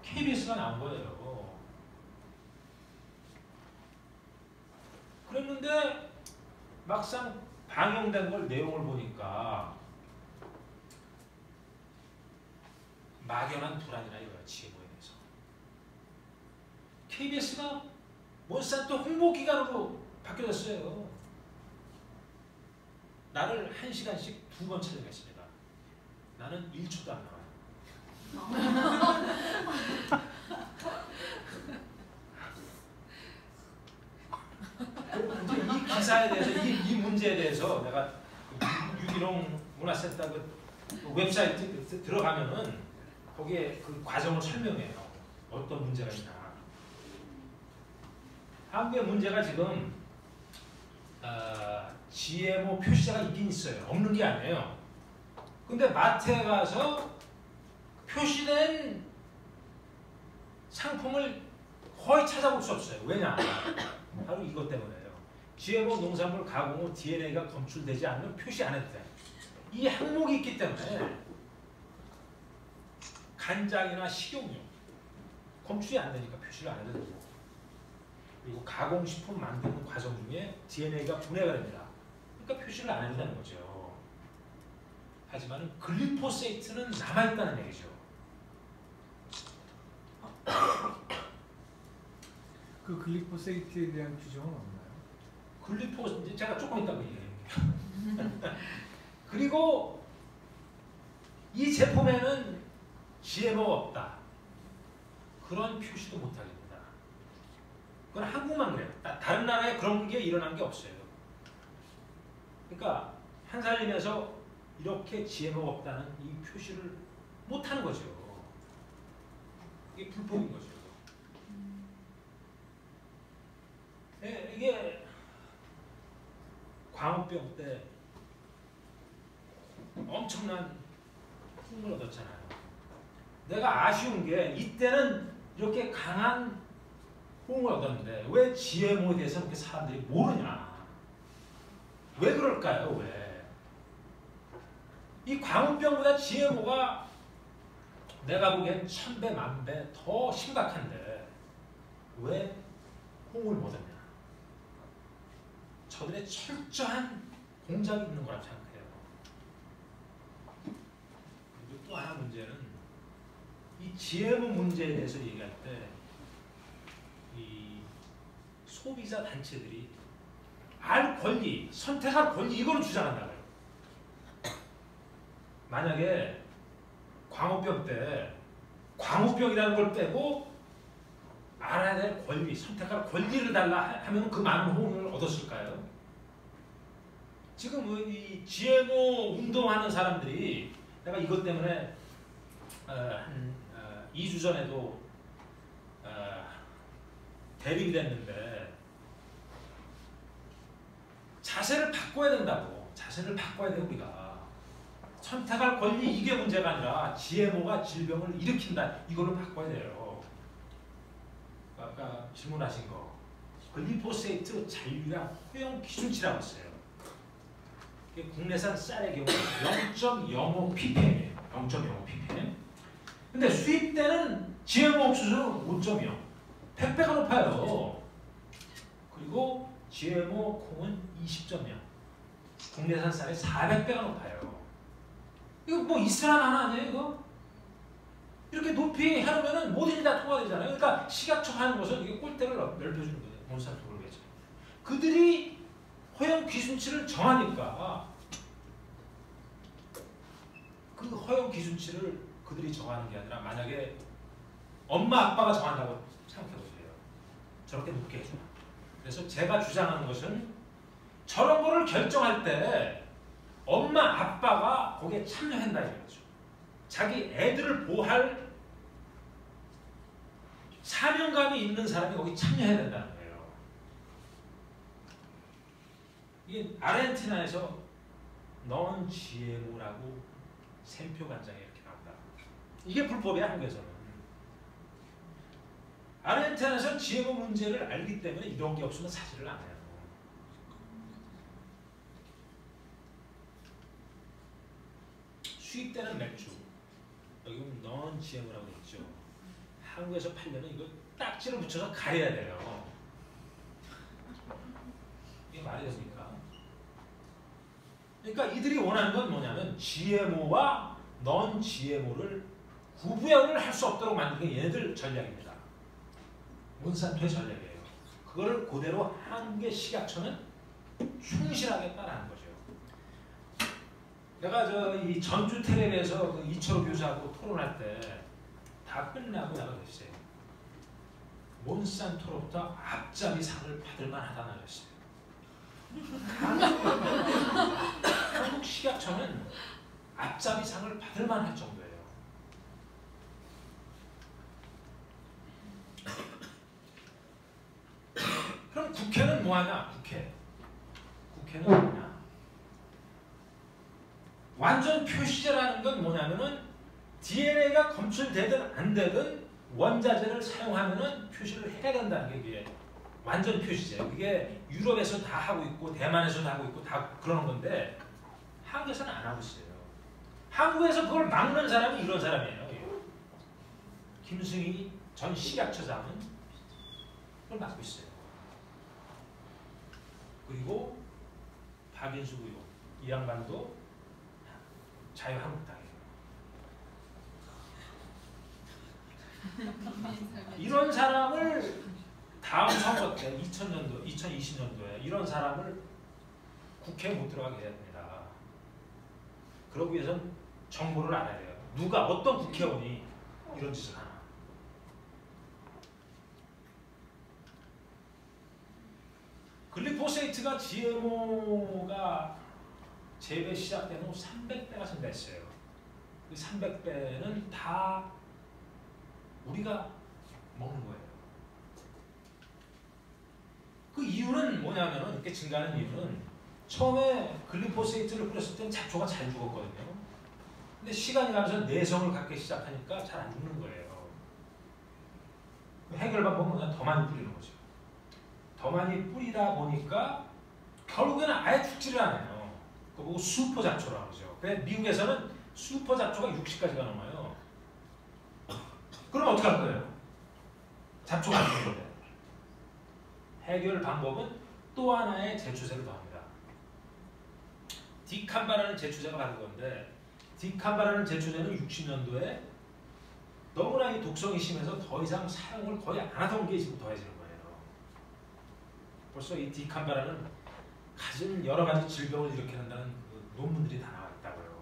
KBS가 나온 거예요. 그랬는데 막상 방영된 걸 내용을 보니까 막연한 불안이나 이거야. GMO에 대해서. KBS가 몬산토 홍보기관으로 바뀌어졌어요. 나를 1시간씩 2번 촬영했습니다. 나는 1초도 안 나와요. 이제 이 기사에 대해서 이 문제에 대해서 내가 유기농 문화센터 그 웹사이트 들어가면은 거기에 그 과정을 설명해요. 어떤 문제가 있나. 한국의 문제가 지금 GMO 표시자가 있긴 있어요. 없는 게 아니에요. 근데 마트에 가서 표시된 상품을 거의 찾아볼 수 없어요. 왜냐? 바로 이것 때문에요. GMO 농산물 가공 후 DNA가 검출되지 않으면 표시 안 해도 돼. 이 항목이 있기 때문에 간장이나 식용유 검출이 안 되니까 표시를 안 해도 되고, 그리고 가공식품 만드는 과정 중에 DNA가 분해가 됩니다. 그러니까 표시를 안 해도 되는 거죠. 하지만 글리포세이트는 남아있다는 얘기죠. 그 글리포세이트에 대한 규정은 없나요? 글리포 제가 조금 이따 얘기할게요. 그리고 이 제품에는 GMO가 없다. 그런 표시도 못하겠다. 그건 한국만 그래요. 다른 나라에 그런 게 일어난 게 없어요. 그러니까 한 살림에서 이렇게 GMO가 없다는 이 표시를 못하는 거죠. 이게 불법인 거죠. 이게 광우병 때 엄청난 흥을 얻었잖아요. 내가 아쉬운 게 이때는 이렇게 강한 호응을 얻었는데 왜 GMO에 대해서 그렇게 사람들이 모르냐? 왜 그럴까요? 왜? 이 광우병보다 GMO가 내가 보기엔 1000배, 10,000배 더 심각한데 왜 호응을 못 얻냐? 저들의 철저한 공작이 있는 거라고 생각해요. 그리고 또 하나 문제는 이 GMO 문제에 대해서 얘기할 때 이 소비자 단체들이 알 권리, 선택할 권리 이거를 주장한다고요. 만약에 광우병 때 광우병이라는 걸 빼고 알아야 될 권리, 선택할 권리를 달라 하면 그 많은 호응을 얻었을까요? 지금 이 GMO 운동하는 사람들이 내가 이것 때문에 한 2주 전에도 대립이 됐는데 자세를 바꿔야 된다고. 자세를 바꿔야 돼. 우리가 선택할 권리 이게 문제가 아니라 GMO가 질병을 일으킨다. 이걸로 바꿔야 돼요. 아까 질문하신 거 글리포세이트 잔류량 허용 기준치라고 했어요. 국내산 쌀의 경우 0.05 ppm이에요. 0.05 ppm. 근데 수입 때는 GMO 옥수수는 5.0. 100배가 높아요. 그리고 GMO 콩은 20.0. 국내산 쌀이 400배가 높아요. 이거 뭐 이스라엘 하나 아니에요, 이거? 이렇게 높이 해놓으면 뭐든지 다 통과되잖아요. 그러니까 식약처 하는 것은 이게 꼴대를 넓혀주는 거예요. 몬산토 그러겠죠. 그들이 허용 기준치를 정하니까 그 허용 기준치를 그들이 정하는 게 아니라 만약에 엄마 아빠가 정한다고 생각해보세요. 저렇게 높게 해줘. 그래서 제가 주장하는 것은 저런 거를 결정할 때 엄마 아빠가 거기에 참여한다 이거죠. 자기 애들을 보호할 사명감이 있는 사람이 거기 참여해야 된다는 거예요. 이게 아르헨티나에서 non GMO라고 샘표 간장에 이렇게 나온다. 이게 불법이야, 한국에서는. 아르헨티나에서는 GMO 문제를 알기 때문에 이런 게 없으면 사지를 않아요. 수입되는 맥주, 여기 보면 non GMO라고 돼 있죠. 한국에서 팔려면 이거 딱지를 붙여서 가려야 돼요. 이게 말이 됩니까? 그러니까 이들이 원하는 건 뭐냐면 GMO와 넌 GMO를 구분을 할 수 없도록 만드는 게 얘네들 전략입니다. 몬산토의 전략이에요. 그걸 그대로 한국의 식약처는 충실하게 따라하는 거죠. 내가 이 전주 텔레비에서 그 이철호 교수하고 토론할 때 다 끝나고 내가 그랬어요. 몬산토로부터 앞잡이 상을 받을 만하다는 그랬어요. 한국 식약처는 앞잡이 상을 받을 만할 정도예요. 그럼 국회는 뭐하냐? 국회는 뭐냐? 완전 표시제라는 건 뭐냐면은 DNA가 검출되든 안 되든 원자재를 사용하면은 표시를 해야 된다는 게 이게 완전 표시제예요. 이게 유럽에서 다 하고 있고 대만에서도 하고 있고 다 그러는 건데 한국에서는 안 하고 있어요. 한국에서 그걸 막는 사람이 이런 사람이에요. 김승희 전 식약처장은 그걸 막고 있어요. 그리고 박인수 의원 이 양반도 자유한국당이에요. 이런 사람을 다음 선거 때 2000년도, 2020년도에 이런 사람을 국회에 못 들어가게 해야 됩니다. 그러기 위해서는 정보를 알아야 돼요. 누가 어떤 국회의원이 이런 짓을 하나. 글리포세이트가 GMO가 재배 시작된 후 300배가 증가했어요. 그 300배는 다 우리가 먹는 거예요. 그 이유는 뭐냐면은 이렇게 증가하는 이유는 처음에 글리포세이트를 뿌렸을 때는 잡초가 잘 죽었거든요. 근데 시간이 가면서 내성을 갖기 시작하니까 잘 안 죽는 거예요. 해결 방법은 그냥 더 많이 뿌리는 거죠. 더 많이 뿌리다 보니까 결국에는 아예 죽지를 않아요. 그거 보고 슈퍼 잡초라고 하죠. 근데 미국에서는 슈퍼 잡초가 60가지가 넘어요. 그럼 어떻게 할 거예요? 잡초가 안 죽는데. 해결 방법은 또 하나의 제초제를 더합니다. 디캄바라는 제초제가 받은 건데 디캄바라는 제초제는 60년도에 너무나 이 독성이 심해서 더 이상 사용을 거의 안 하던 게 지금 더해지는 거예요. 벌써 이 디캄바라는 가진 여러 가지 질병을 일으키는다는 그 논문들이 다 나와 있다고요.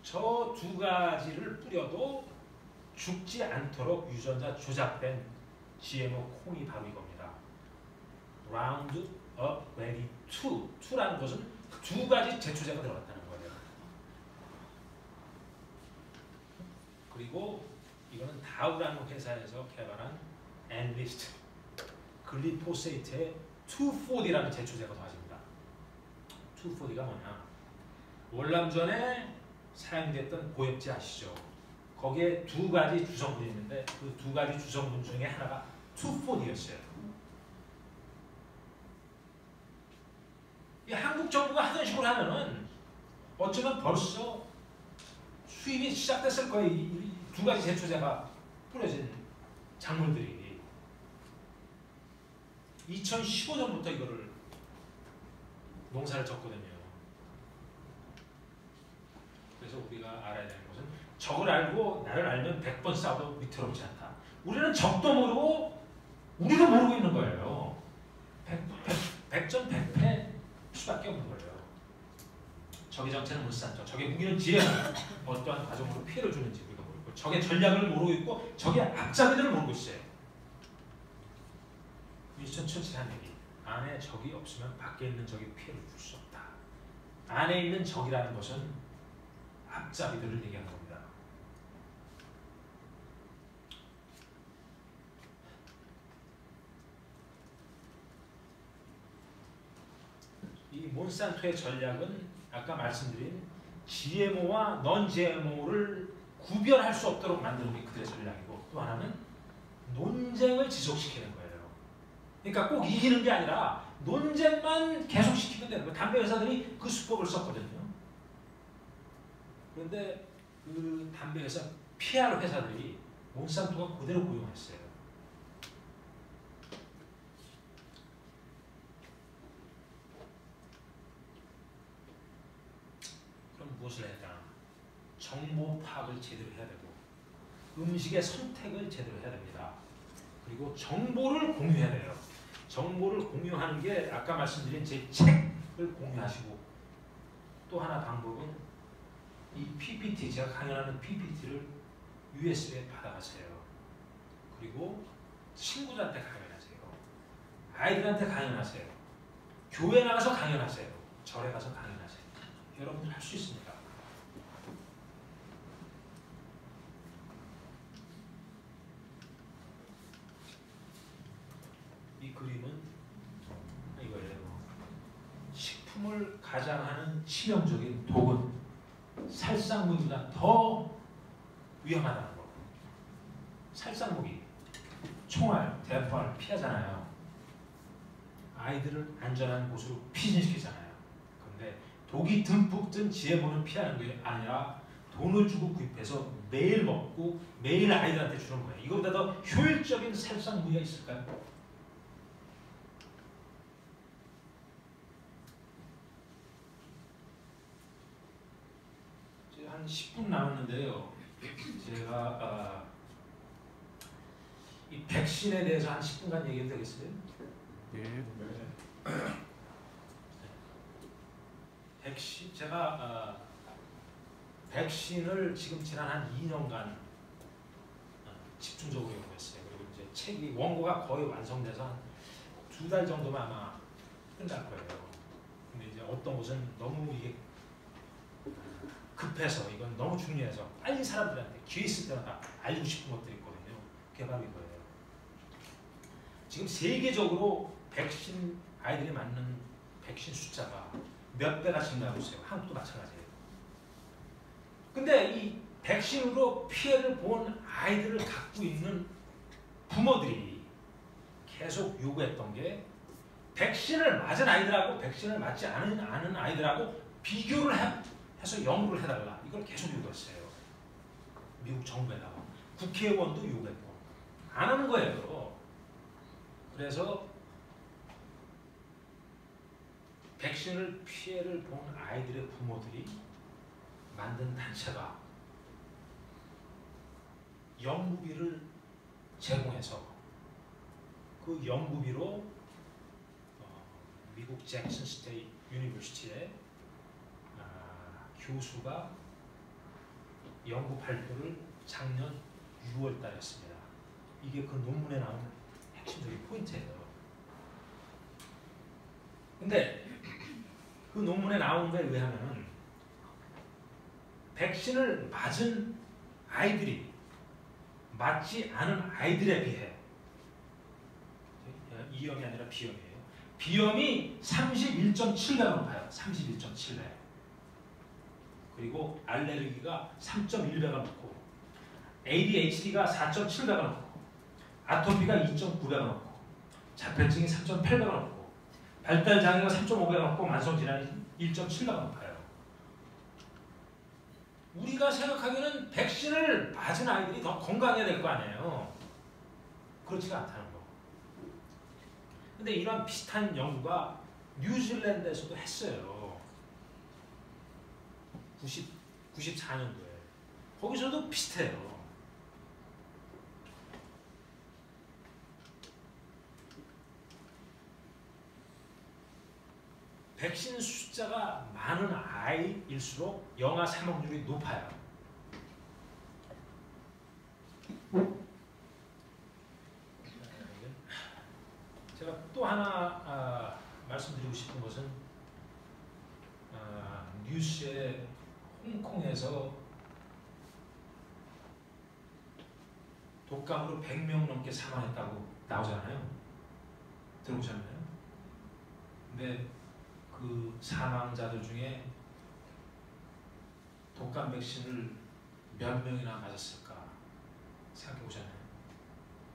저 두 가지를 뿌려도 죽지 않도록 유전자 조작된 GMO 콩이 바로 이겁니다. Roundup Ready 2라는 것은 두 가지 제초제가 들어갔다는 거예요. 그리고 이거는 다우라는 회사에서 개발한 엔리스트 글리포세이트의 2,4-D라는 제초제가 더해집니다. 2,4-D가 뭐냐? 월남전에 사용됐던 고엽제 아시죠? 거기에 두 가지 주성분이 있는데 그 두 가지 주성분 중에 하나가 2,4-D였어요. 이 한국 정부가 하던 식으로 하면은 어쩌면 벌써 수입이 시작됐을 거예요. 이 두 가지 제초제가 뿌려진 작물들이 2015년부터 이거를 농사를 졌거든요. 그래서 우리가 알아야 되는 것은 적을 알고 나를 알면 100번 싸워도 위태롭지 않다. 우리는 적도 모르고 우리도 모르고 있는 거예요. 100전 100패 수밖에 없는 거예요. 적의 정체는 몬산토, 적의 무기는 GMO, 어떠한 과정으로 피해를 주는지 우리가 모르고 적의 전략을 모르고 있고 적의 앞잡이들을 모르고 있어요. 윈스턴 처칠의 한 얘기, 안에 적이 없으면 밖에 있는 적이 피해를 줄 수 없다. 안에 있는 적이라는 것은 앞잡이들을 얘기하는 겁니다. 이 몬산토의 전략은 아까 말씀드린 GMO와 넌 GMO를 구별할 수 없도록 만드는 게 그들의 전략이고 또 하나는 논쟁을 지속시키는 거예요. 그러니까 꼭 이기는 게 아니라 논쟁만 계속시키면 되는 거예요. 담배 회사들이 그 수법을 썼거든요. 그런데 그 담배 회사 PR 회사들이 몬산토가 그대로 고용했어요. 무엇을 해야 되나? 정보 파악을 제대로 해야 되고 음식의 선택을 제대로 해야 됩니다. 그리고 정보를 공유해야 돼요. 정보를 공유하는 게 아까 말씀드린 제 책을 공유하시고 또 하나 방법은 이 PPT, 제가 강연하는 PPT를 USB에 받아가세요. 그리고 친구들한테 강연하세요. 아이들한테 강연하세요. 교회 나가서 강연하세요. 절에 가서 강연하세요. 여러분들 할 수 있습니다. 이 그림은 이거예요. 식품을 가장하는 치명적인 독은 살상무기보다 더 위험하다는 거. 살상무기, 총알, 대포를 피하잖아요. 아이들을 안전한 곳으로 피신시키잖아요. 그런데 독이 듬뿍 든 지혜보는 피하는 게 아니라 돈을 주고 구입해서 매일 먹고 매일 아이들한테 주는 거예요. 이거보다 더 효율적인 살상무기가 있을까요? 이제 한 10분 남았는데요. 제가 이 백신에 대해서 한 10분간 얘기해도 되겠어요? 예. 백신, 제가 백신을 지금 지난 한 2년간 집중적으로 연구했어요. 그리고 이제 책이 원고가 거의 완성돼서 한 2달 정도면 아마 끝날 거예요. 근데 이제 어떤 곳은 너무 이게 급해서 이건 너무 중요해서 빨리 사람들한테 기회 있을 때마다 알고 싶은 것들이 있거든요. 그게 바로 이거예요. 지금 세계적으로 백신, 아이들이 맞는 백신 숫자가 몇 배가 증가하고 있어요. 한국도 마찬가지예요. 근데 이 백신으로 피해를 본 아이들을 갖고 있는 부모들이 계속 요구했던 게 백신을 맞은 아이들하고 백신을 맞지 않은 아이들하고 비교를 해서 연구를 해달라. 이걸 계속 요구했어요. 미국 정부에다가. 국회의원도 요구했고. 안 하는 거예요. 그래서 백신을 피해를 본 아이들의 부모들이 만든 단체가 연구비를 제공해서 그 연구비로 미국 잭슨 스테이트 유니버시티의 교수가 연구 발표를 작년 6월 달에 했습니다. 이게 그 논문에 나오는 핵심적인 포인트예요. 근데 그 논문에 나온 거에 의하면 백신을 맞은 아이들이 맞지 않은 아이들에 비해 E형이 아니라 B형이에요. B형이 31.7배가 높아요. 31.7배. 그리고 알레르기가 3.1배가 높고 ADHD가 4.7배가 높고 아토피가 2.9배가 높고 자폐증이 3.8배가 높고 발달장애가 3.5배가 높고 만성질환이 1.7배가 높아요. 우리가 생각하기에는 백신을 맞은 아이들이 더 건강해야 될 거 아니에요. 그렇지가 않다는 거. 근데 이런 비슷한 연구가 뉴질랜드에서도 했어요. 94년도에. 거기서도 비슷해요. 백신 숫자가 많은 아이일수록 영아 사망률이 높아요. 제가 또 하나 말씀드리고 싶은 것은 뉴스에 홍콩에서 독감으로 100명 넘게 사망했다고 나오잖아요. 들어보셨나요? 근데 그 사망자들 중에 독감 백신을 몇 명이나 맞았을까 생각해 보잖아요.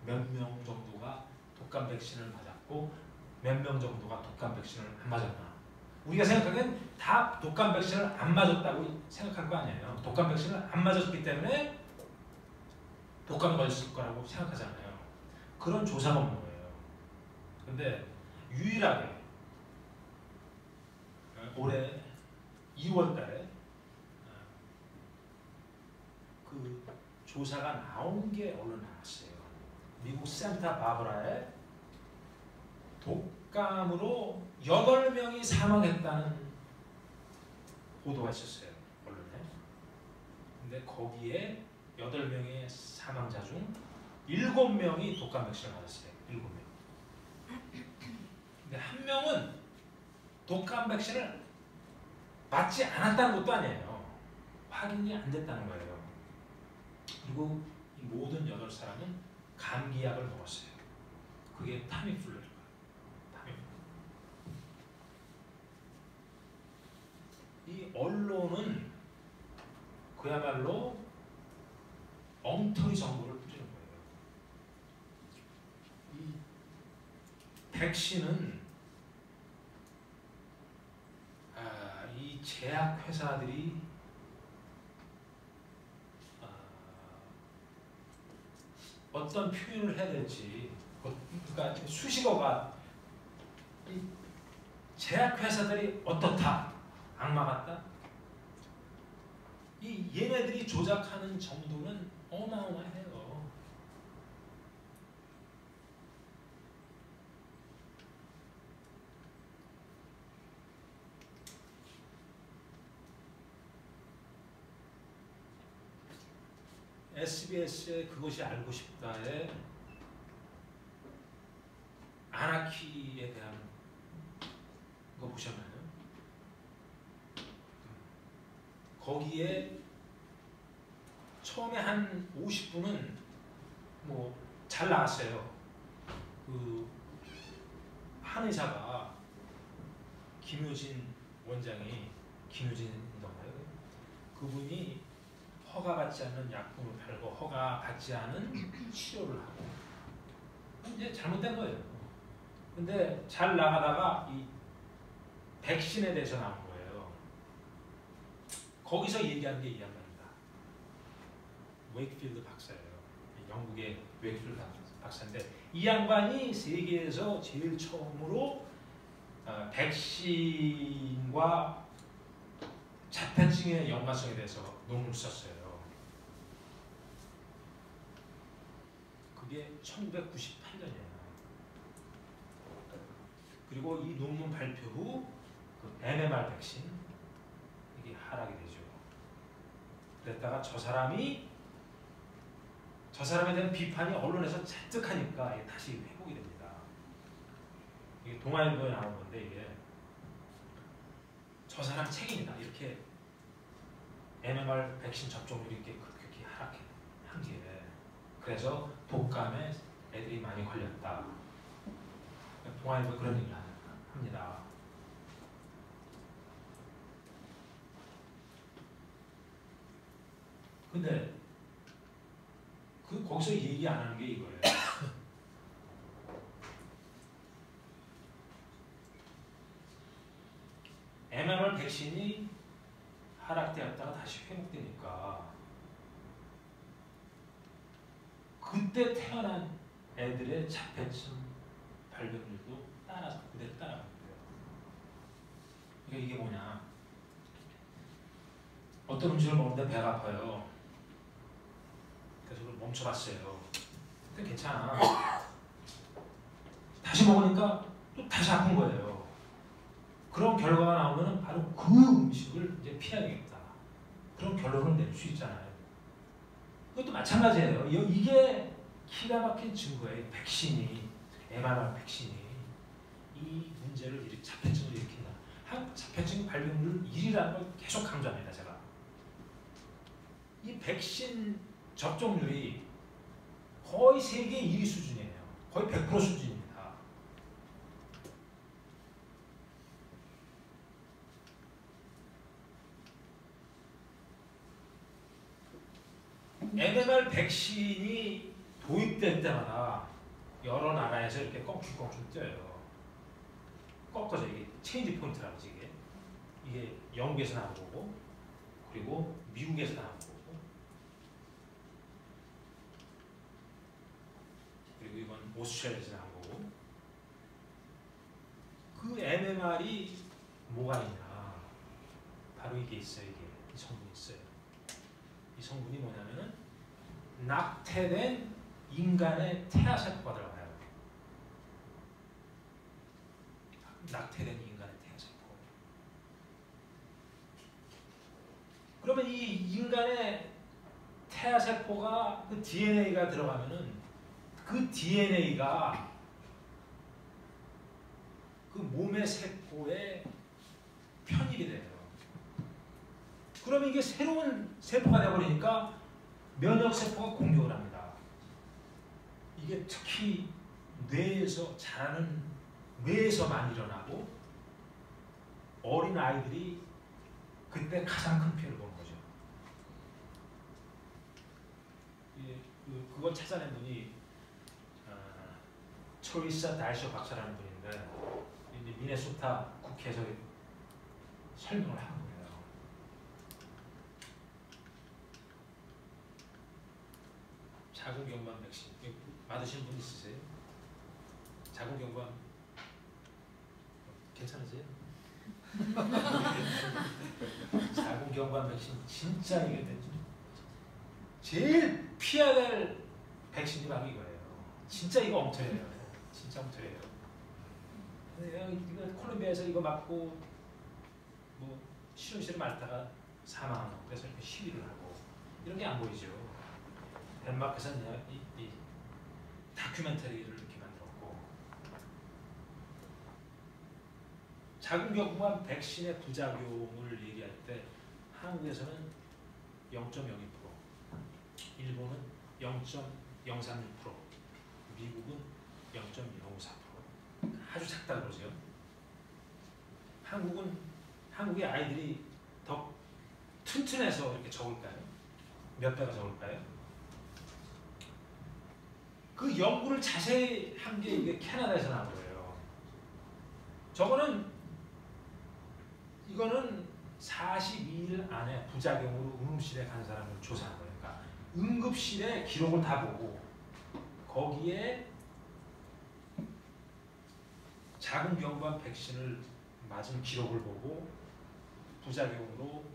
몇 명 정도가 독감 백신을 맞았고 몇 명 정도가 독감 백신을 안 맞았나. 우리가 생각하기엔 다 독감 백신을 안 맞았다고 생각할 거 아니에요. 독감 백신을 안 맞았기 때문에 독감이 걸렸을 거라고 생각하잖아요. 그런 조사가 없는 거예요. 근데 유일하게 올해 2월 달에 그 조사가 나온 게 언론에 나왔어요. 미국 산타 바브라에 독감으로 8명이 사망했다는 보도가 있었어요. 언론에. 근데 거기에 8명의 사망자 중 7명이 독감 백신을 맞았어요. 7명. 근데 한 명은 독감 백신을 맞지 않았다는 것도 아니에요. 확인이 안 됐다는 거예요. 그리고 이 모든 8사람은 감기약을 먹었어요. 그게 타미플루일 거예요. 이 언론은 그야말로 엉터리 정보를 뿌리는 거예요. 이 백신은 이 제약회사들이 어떤 표현을 해야 될지, 그러니까 수식어가 이 제약회사들이 어떻다, 악마 같다. 이 얘네들이 조작하는 정도는 어마어마해요. SBS의 그것이 알고 싶다에 아나키에 대한 거 보셨나요? 거기에 처음에 한 50분은 뭐 잘 나왔어요. 그 한 의사가 김효진 원장이 김효진인가요? 그분이 허가받지 않는 약품을 팔고 허가받지 않은 치료를 하고 이제 잘못된 거예요. 근데 잘 나가다가 이 백신에 대해서 나온 거예요. 거기서 얘기하는 게 이 양반입니다. 웨이크필드 박사예요. 영국의 웨이크필드 박사인데 이 양반이 세계에서 제일 처음으로 백신과 자폐증의 연관성에 대해서 논문을 썼어요. 그게 1998년이에요. 그리고 이 논문 발표 후 그 MMR 백신 이게 하락이 되죠. 그랬다가 저 사람에 대한 비판이 언론에서 잔뜩하니까 이게 다시 회복이 됩니다. 이게 동아일보에 나온 건데 이게 저 사람 책임이다 이렇게 MMR 백신 접종률이 이렇게 급격히 하락한 게 그래서 독감에 애들이 많이 걸렸다. 동아일보 그런 얘기를 합니다. 근데 거기서 얘기 안 하는 게 이거예요. MMR 백신이 하락되었다가 다시 회복되니까 그때 태어난 애들의 자폐증 발병률도 따라서 그대로 따라가는 거예요. 그러니까 이게 뭐냐? 어떤 음식을 먹는데 배가 아파요. 그래서 그걸 멈춰봤어요. 근데 괜찮아. 다시 먹으니까 또 다시 아픈 거예요. 그런 결과가 나오면 바로 그 음식을 이제 피해야겠다. 그런 결론을 낼 수 있잖아요. 그것도 마찬가지예요. 이게 기가 막힌 증거예요. 백신이, MMR 백신이 이 문제를 자폐증을 일으킨다. 자폐증 발병률 1위라는 걸 계속 강조합니다. 제가. 이 백신 접종률이 거의 세계 1위 수준이에요. 거의 100% 수준입니다. MMR 백신이 도입될 때마다 여러 나라에서 이렇게 껑충껑충 뛰어요. 꺾어져. 이게 체인지 포인트라고 하지. 이게 영국에서 나온 거고 그리고 미국에서 나온 거고 그리고 이건 오스트레일리아에서 나온 거고 그 MMR이 뭐가 있냐. 바로 이게 있어요. 이게 이 성분이 있어요. 이 이 성분이 뭐냐면은 낙태된 인간의 태아세포가 들어가요. 낙태된 인간의 태아세포. 그러면 이 인간의 태아세포가 그 DNA가 들어가면은 그 DNA가 그 몸의 세포에 편입이 돼요. 그러면 이게 새로운 세포가 되어버리니까 면역세포가 공격을 합니다. 이게 특히 뇌에서 자라는 뇌에서 많이 일어나고 어린 아이들이 그때 가장 큰 피해를 보는 거죠. 그걸 찾아낸 분이 초리사 달셔 박사라는 분인데 이제 미네소타 국회에서 설명을 한 거예요. 자궁경부암 백신 맞으신 분 있으세요? 자궁경부암 괜찮으세요? 자궁경부암 백신 진짜 이게 제일 피해야 될 백신이 바로 이거예요. 진짜 이거 엉터리예요. 진짜 엉터리예요. 이거 콜롬비아에서 이거 맞고 뭐 실험실에 맞다가 사망하고 그래서 이렇게 시위를 하고 이런 게 안 보이죠. 덴마크에서는 이 다큐멘터리를 이렇게 만들었고 자궁경부암 백신의 부작용을 얘기할 때 한국에서는 0.02%, 일본은 0.036%, 미국은 0.054%. 아주 작다 그러죠. 한국의 아이들이 더 튼튼해서 이렇게 적을까요? 몇 배가 적을까요? 그 연구를 자세히 한 게 이게 캐나다에서 나온 거예요. 이거는 42일 안에 부작용으로 응급실에 간 사람을 조사한 거예요. 그러니까 응급실에 기록을 다 보고 거기에 자궁경부암 백신을 맞은 기록을 보고 부작용으로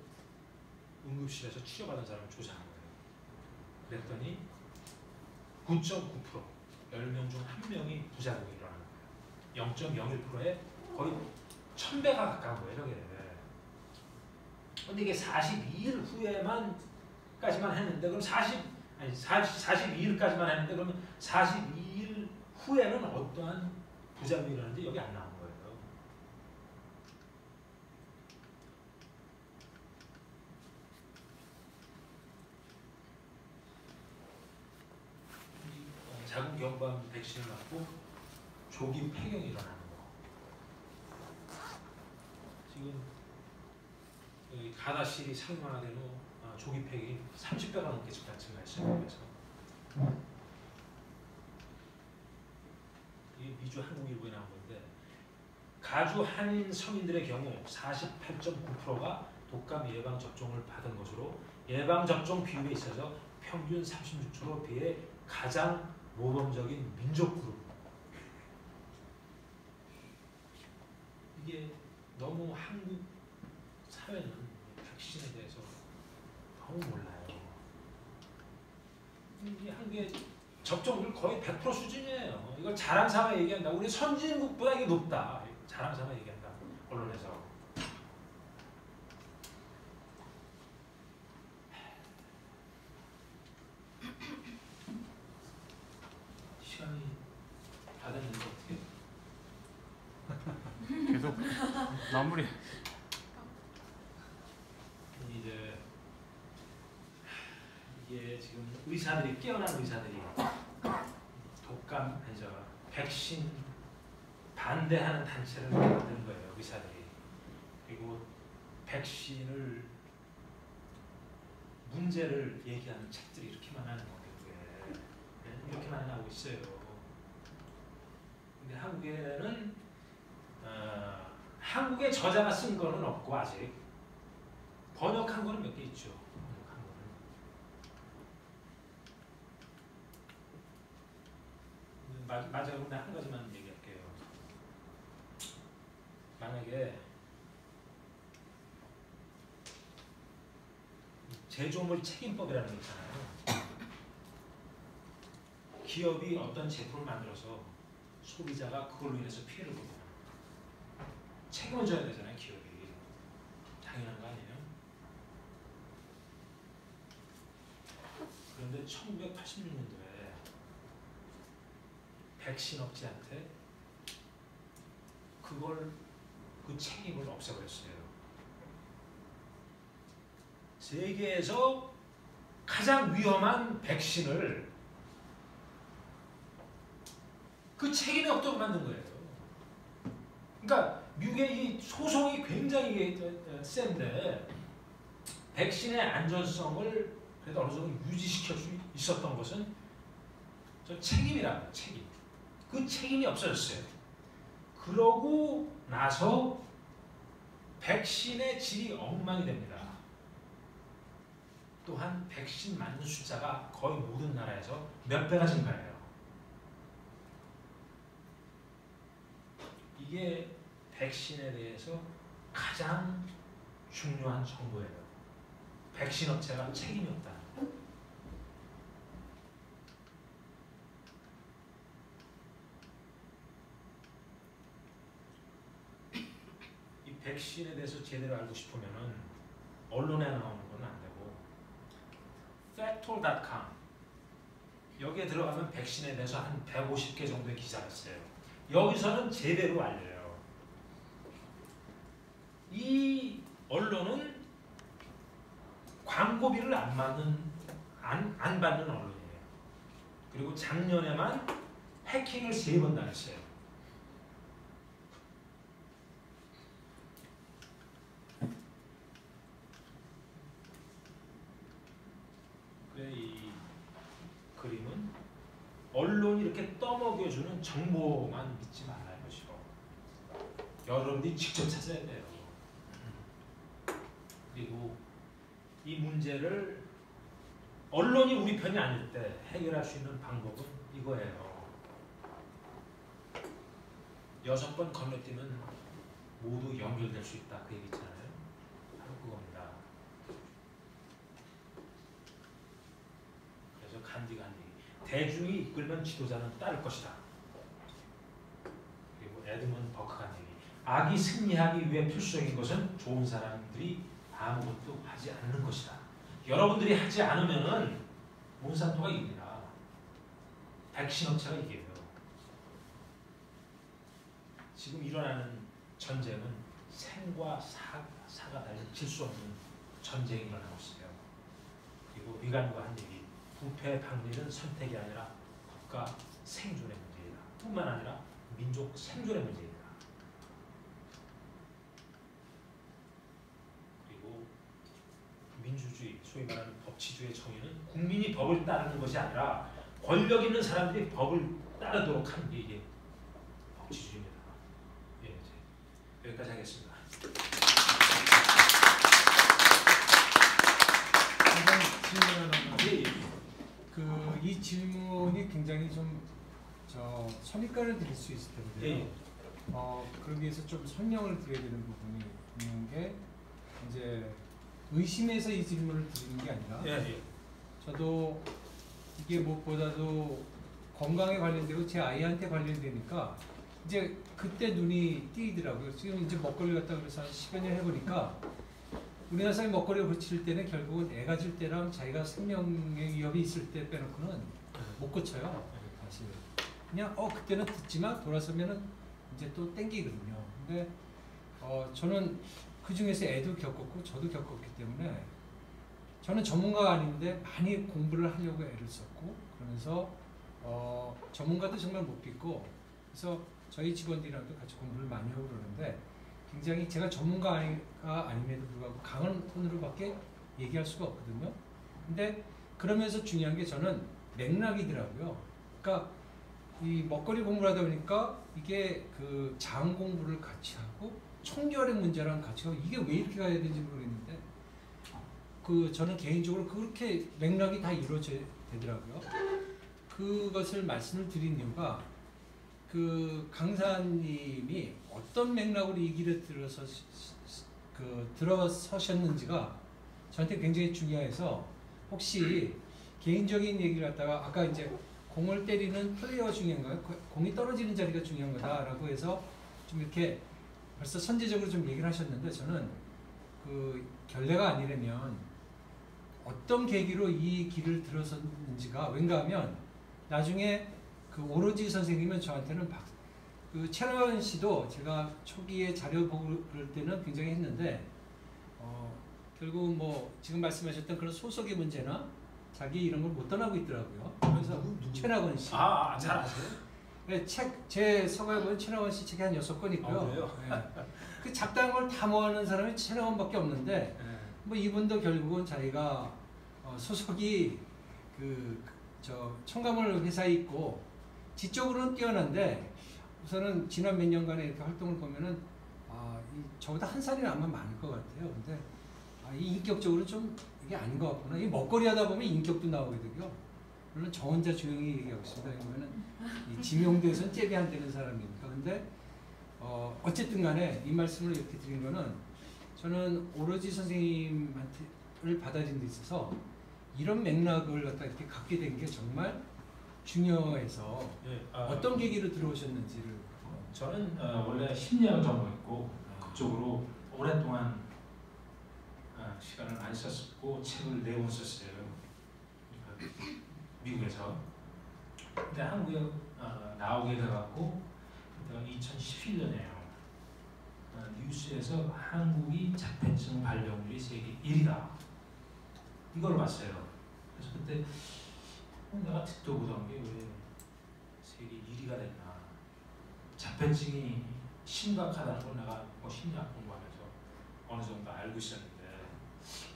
응급실에서 치료받은 사람을 조사한 거예요. 그랬더니 9.9%, 10명 중 1명이 부작용이 일어나는 거예요. 0.01%에 거의 1000배가 가까운 거예요. 그런데 이게 42일 후에만까지만 했는데 그럼 42일까지만 했는데 그러면 42일 후에는 어떠한 부작용이 일어나는지 여기 안 나온 거예요. 자궁경부암 백신을 맞고 조기 폐경이 일어나는 거. 지금 가다실이 상용화된 후 조기 폐경이 30배가 넘게 증가했어요. 그래서 이게 미주 한국일보에 나온 건데 가주 한인 서민들의 경우 48.9%가 독감 예방 접종을 받은 것으로 예방 접종 비율에 있어서 평균 36%에 비해 가장 모범적인 민족 그룹. 이게 너무 한국 사회는 백신에 대해서 너무 몰라요. 이게 한국의 접종률 거의 100% 수준이에요. 이걸 자랑 삼아 얘기한다. 우리 선진국보다 이게 높다. 자랑 삼아 얘기한다. 언론에서. 시간이 다 됐는데 어떻게? 계속 마무리. 이제 이게 지금 의사들이 깨어난 의사들이 독감 아니죠 백신 반대하는 단체를 만드는 거예요. 의사들이. 그리고 백신을 문제를 얘기하는 책들이 이렇게 많아는 거예요. 이렇게 많이 나오고 있어요. 근데 한국에는 한국의 저자가 쓴 거는 없고 아직 번역한 거는 몇 개 있죠. 번역한 거는. 마지막으로 한 가지만 얘기할게요. 만약에 제조물 책임법이라는 게 있잖아요. 기업이 어떤 제품을 만들어서 소비자가 그걸로 인해서 피해를 보면 책임을 져야 되잖아요. 기업이. 당연한 거 아니에요? 그런데 1986년도에 백신 업체한테 그 책임을 없애버렸어요. 세계에서 가장 위험한 백신을 그 책임이 없도록 만든 거예요. 그러니까 미국의 이 소송이 굉장히 센데 백신의 안전성을 그래도 어느 정도 유지시킬 수 있었던 것은 저 책임이라고 책임. 그 책임이 없어졌어요. 그러고 나서 백신의 질이 엉망이 됩니다. 또한 백신 맞는 숫자가 거의 모든 나라에서 몇 배가 증가해요. 이게 백신에 대해서 가장 중요한 정보예요. 백신 업체가 책임이 없다. 이 백신에 대해서 제대로 알고 싶으면은 언론에 나오는 건 안 되고 factor.com 여기에 들어가면 백신에 대해서 한 150개 정도의 기사가 있어요. 여기서는 제대로 알려요. 이 언론은 광고비를 안 받는 언론이에요. 그리고 작년에만 해킹을 3번 당했어요. 그래 이 그림은 언론이 이렇게 떠먹여주는 정보만 믿지 말아요. 여러분들이 직접 찾아야 돼요. 그리고 이 문제를 언론이 우리 편이 아닐 때 해결할 수 있는 방법은 이거예요. 6번 건너뛰면 모두 연결될 수 있다. 그 얘기 있잖아요. 바로 그겁니다. 그래서 간디가 한 얘기. 대중이 이끌면 지도자는 따를 것이다. 그리고 에드먼 버크가 한 얘기. 악이 승리하기 위해 필수적인 것은 좋은 사람들이 아무것도 하지 않는 것이다. 여러분들이 하지 않으면은 몬산토가 이깁니다. 백신 업체가 이겨요. 지금 일어나는 전쟁은 생과 사가 달린 질 수 없는 전쟁이 일어나고 있어요. 그리고 위관과 한 얘기. 부패 방리는 선택이 아니라 국가 생존의 문제이다. 뿐만 아니라 민족 생존의 문제이다. 민주주의, 소위 말하는 법치주의 정의는 국민이 법을 따르는 것이 아니라 권력 있는 사람들이 법을 따르도록 하는 게 이게 법치주의입니다. 예, 여기까지 하겠습니다. 질문 하나. 예, 예. 이 질문이 굉장히 좀 선입관을 드릴 수 있을 텐데요. 예. 그러기 위해서 좀 설명을 드려야 되는 부분이 있는 게 이제 의심해서 이 질문을 드리는 게 아니라 예. 저도 이게 무엇보다도 건강에 관련되고 제 아이한테 관련되니까 이제 그때 눈이 띄더라고요. 지금 이제 먹거리 갖다 그래서 한 10여 년 해보니까 우리나라 사람이 먹거리를 고칠 때는 결국은 애가 질 때랑 자기가 생명의 위협이 있을 때 빼놓고는 못 고쳐요. 사실 그냥 그때는 듣지만 돌아서면은 이제 또 땡기거든요. 근데 저는 그 중에서 애도 겪었고 저도 겪었기 때문에 저는 전문가가 아닌데 많이 공부를 하려고 애를 썼고 그러면서 전문가도 정말 못 믿고 그래서 저희 직원들이랑도 같이 공부를 많이 하고 그러는데 굉장히 제가 전문가가 아님에도 불구하고 강한 톤으로밖에 얘기할 수가 없거든요. 근데 그러면서 중요한 게 저는 맥락이더라고요. 그러니까 이 먹거리 공부를 하다 보니까 이게 그 장 공부를 같이 하고 청결의 문제랑 같이 하고 이게 왜 이렇게 가야 되는지 모르겠는데 저는 개인적으로 그렇게 맥락이 다 이루어져야 되더라고요. 그것을 말씀을 드린 이유가 그 강사님이 어떤 맥락으로 이 길에 들어서셨는지가 저한테 굉장히 중요해서 혹시 개인적인 얘기를 갖다가 아까 이제 공을 때리는 플레이어가 중요한 거예요. 공이 떨어지는 자리가 중요한 거다라고 해서 좀 이렇게 벌써 선제적으로 좀 얘기를 하셨는데 저는 그 결례가 아니라면 어떤 계기로 이 길을 들어섰는지가 왠가 하면 나중에 그 오로지 선생님은 저한테는 그 최나원 씨도 제가 초기에 자료 보고 그럴 때는 굉장히 했는데 결국 뭐 지금 말씀하셨던 그런 소속의 문제나 자기 이런 걸 못 떠나고 있더라고요. 그래서 최나원 씨. 잘 아세요? 네, 제 서가에 보면 최나원 씨 책이 한 6권 있고요. 그래요? 네. 그 잡다한 걸 다 모아놓은 사람이 최나원밖에 없는데 뭐 이분도 결국은 자기가 소속이 저 청가물 회사에 있고 지적으로는 뛰어난데 우선은 지난 몇 년간의 이렇게 활동을 보면은 저보다 한 살이 아마 많을 것 같아요. 근데 이 인격적으로 좀 이게 아닌 것 같구나. 이 먹거리 하다 보면 인격도 나오거든요. 물론 저 혼자 조용히 얘기하고 있습니다. 왜냐면은 이 지명도에서는 잽이 안 되는 사람이니까. 근데 어쨌든 간에 이 말씀을 이렇게 드린 거는 저는 오로지 선생님한테를 받아들인 데 있어서 이런 맥락을 갖다 이렇게 갖게 된 게 정말 중요해서 어떤 계기로 들어오셨는지를 저는 원래 심리학을 전공했고 그쪽으로 오랫동안 시간을 많이 썼고 책을 4권 썼어요. 미국에서. 근데 한국에 나오게 돼갖고 2011년에요. 뉴스에서 한국이 자폐증 발병률이 세계 1위다. 이걸 봤어요. 그래서 그때 내가 듣도 보던 게 왜 세계 1위가 됐나. 자폐증이 심각하다는 걸 내가 심리학 공부하면서 어느 정도 알고 있었는데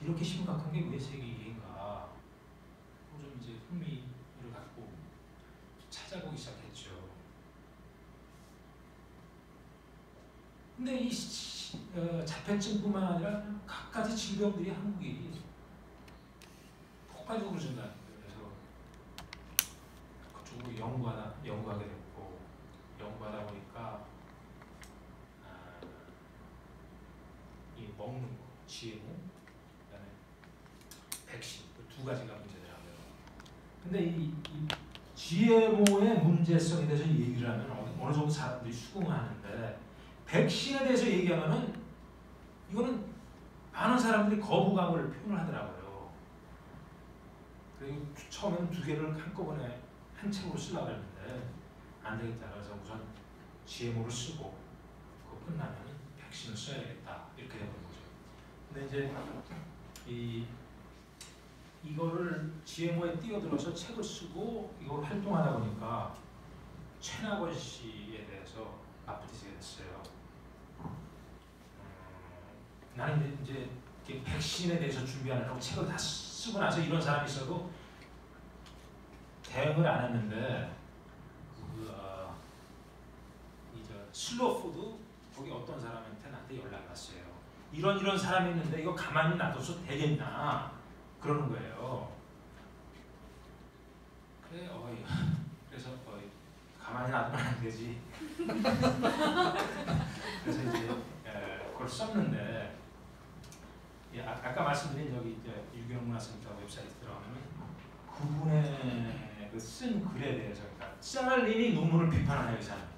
이렇게 심각한 게 왜 세계 1위인가 좀 이제 흥미를 갖고 찾아보기 시작했죠. 근데 이 자폐증뿐만 아니라 각가지 질병들이 한국이 폭발적으로 증가하는 거예요. 그래서 그쪽으로 연구하게 됐고 연구하다 보니까 이 먹는 거, GMO, 그다음에 백신 그 2가지가 문제더라고요. 근데 이 GMO의 문제성에 대해서 얘기를 하면 어느 정도 사람들이 수긍하는데 백신에 대해서 얘기하면은 이거는 많은 사람들이 거부감을 표현을 하더라고요. 그리고 처음에는 2개를 한꺼번에 한 책으로 쓰려고 했는데 안 되겠다. 그래서 우선 GMO를 쓰고 그거 끝나면 백신을 써야겠다. 이렇게 되는 거죠. 근데 이제 이거를 GMO에 뛰어들어서 책을 쓰고 이걸 활동하다 보니까 최나원 씨에 대해서 맞부딪히게 됐어요. 나는 이제 백신에 대해서 준비하느라고 책을 다 쓰고 나서 이런 사람이 있어도 대응을 안 했는데 슬로푸드 거기 어떤 사람한테 나한테 연락이 왔어요. 이런 사람이 있는데 이거 가만히 놔둬서 되겠나 그러는 거예요. 그래 그래서 가만히 놔두면 안 되지. 그래서 이제 그걸 썼는데 아까 말씀드린 여기 유경 문화센터 웹사이트 들어가면 그분의 그 쓴 글에 대해서 그러니까 셀린이 논문을 비판하는 이 사람.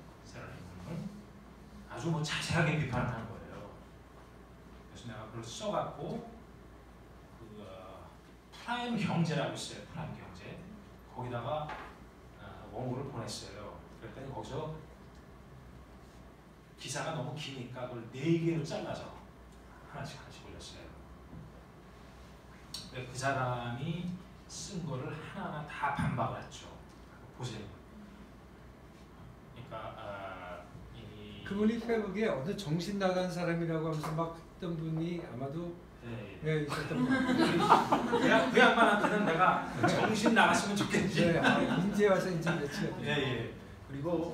아주 자세하게 비판을 하는 거예요. 그래서 내가 그걸 써갖고 프라임 경제라고 있어요. 프라임 경제. 거기다가 원고를 보냈어요. 그랬더니 거기서 기사가 너무 기니까 그걸 4개로 잘라서 하나씩 올렸어요. 그 사람이 쓴 거를 하나하나 다 반박을 했죠. 보세요. 그러니까 그분이 페북에 어느 정신 나간 사람이라고 하면서 막 했던 분이 아마도 있었던 분. 그 양반한테는 내가 정신 나갔으면 좋겠지. 인제 와서 이제 며칠. 그리고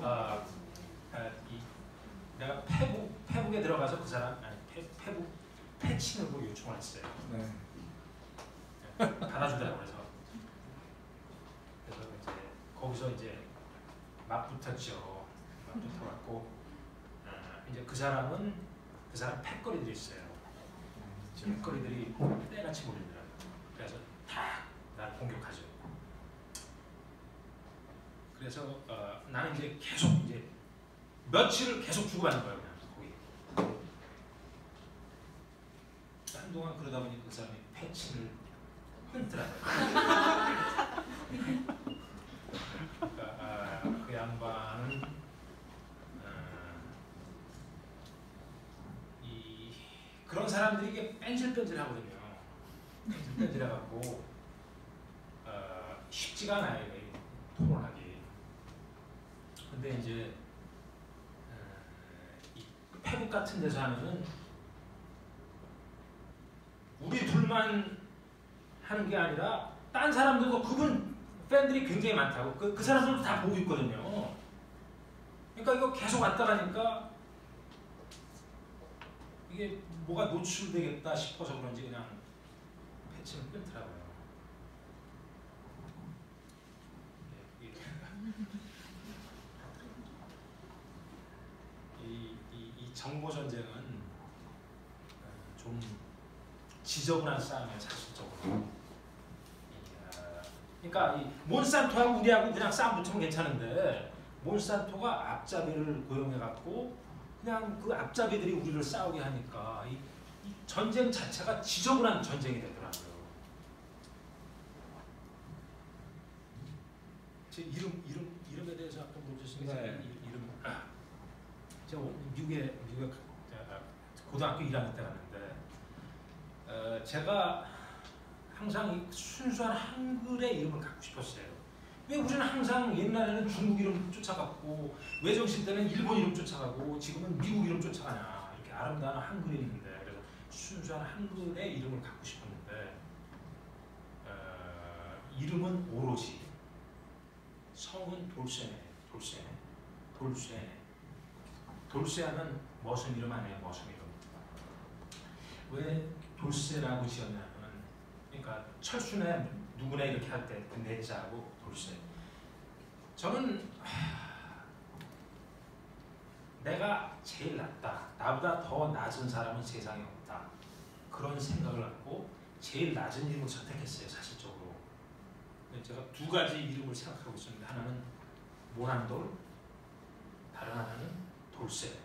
내가 페북에 들어가서 그 사람 페북 패칭을 요청을 했어요. 받아주더라고 그래서 이제 거기서 이제 맞붙었죠. 맞붙어갖고 이제 그 사람 패거리들이 있어요. 일거리들이 때같이 몰리더라고요. 그래서 다 나를 공격하죠. 그래서 나는 이제 계속 이제 며칠을 계속 주고받는 거예요. 그냥 거기. 한동안 그러다 보니 그 사람이 패친을 끊더라고요. 그러니까 그 양반은 그런 사람들이 이게 뺀질뺀질하거든요. 뺀질뺀질해갖고 쉽지가 않아요. 토론하기. 근데 이제 이 태국 같은 데서 하면은 우리 둘만 하는 게 아니라 딴 사람들도 그분 팬들이 굉장히 많다고 그 사람들도 다 보고 있거든요. 그러니까 이거 계속 왔다 가니까 이게 뭐가 노출되겠다 싶어서 그런지 그냥 패치를 끊더라고요. 이 정보 전쟁은 좀 지저분한 싸움이에요, 사실적으로. 그러니까 이 몬산토하고 우리하고 그냥 싸움 붙으면 괜찮은데 몬산토가 앞잡이를 고용해갖고 그냥 그 앞잡이들이 우리를 싸우게 하니까 이 전쟁 자체가 지저분한 전쟁이 되더라고요. 제 이름에 대해서 아까 물어보셨으니까 네. 이름 제가 미국에 고등학교 1학년 때 갔는데 제가 항상 이 순수한 한글의 이름을 갖고 싶었어요. 왜 우리는 항상 옛날에는 중국 이름 쫓아갔고 외정신 때는 일본 이름 쫓아가고 지금은 미국 이름 쫓아가냐 이렇게 아름다운 한글이 있는데 그래서 순수한 한글의 이름을 갖고 싶었는데 이름은 오로지 성은 돌쇠하면 머슴 이름 아니에요. 머슴 이름. 왜 돌쇠라고 지었냐면 그러니까 철순에 누구나 이렇게 할 때 그 내자하고 돌쇠. 저는 내가 제일 낫다. 나보다 더 낮은 사람은 세상에 없다. 그런 생각을 갖고 제일 낮은 이름을 선택했어요. 사실적으로. 제가 두 가지 이름을 생각하고 있었는데 하나는 모난돌, 다른 하나는 돌쇠.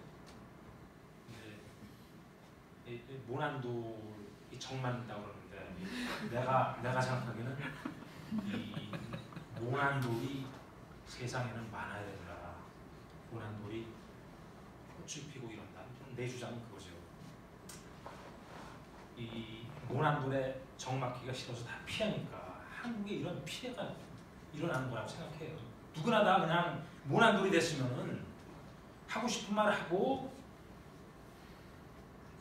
모난돌이 정맞는다고 그러는데 내가 생각하기에는 이 모난돌이 세상에는 많아야 된다. 모난돌이 꽃을 피고 이런다. 내 주장은 그거죠. 이 모난돌에 정맞기가 싫어서 다 피하니까 한국에 이런 피해가 일어나는 거라고 생각해요. 누구나 다 그냥 모난돌이 됐으면은 하고 싶은 말 하고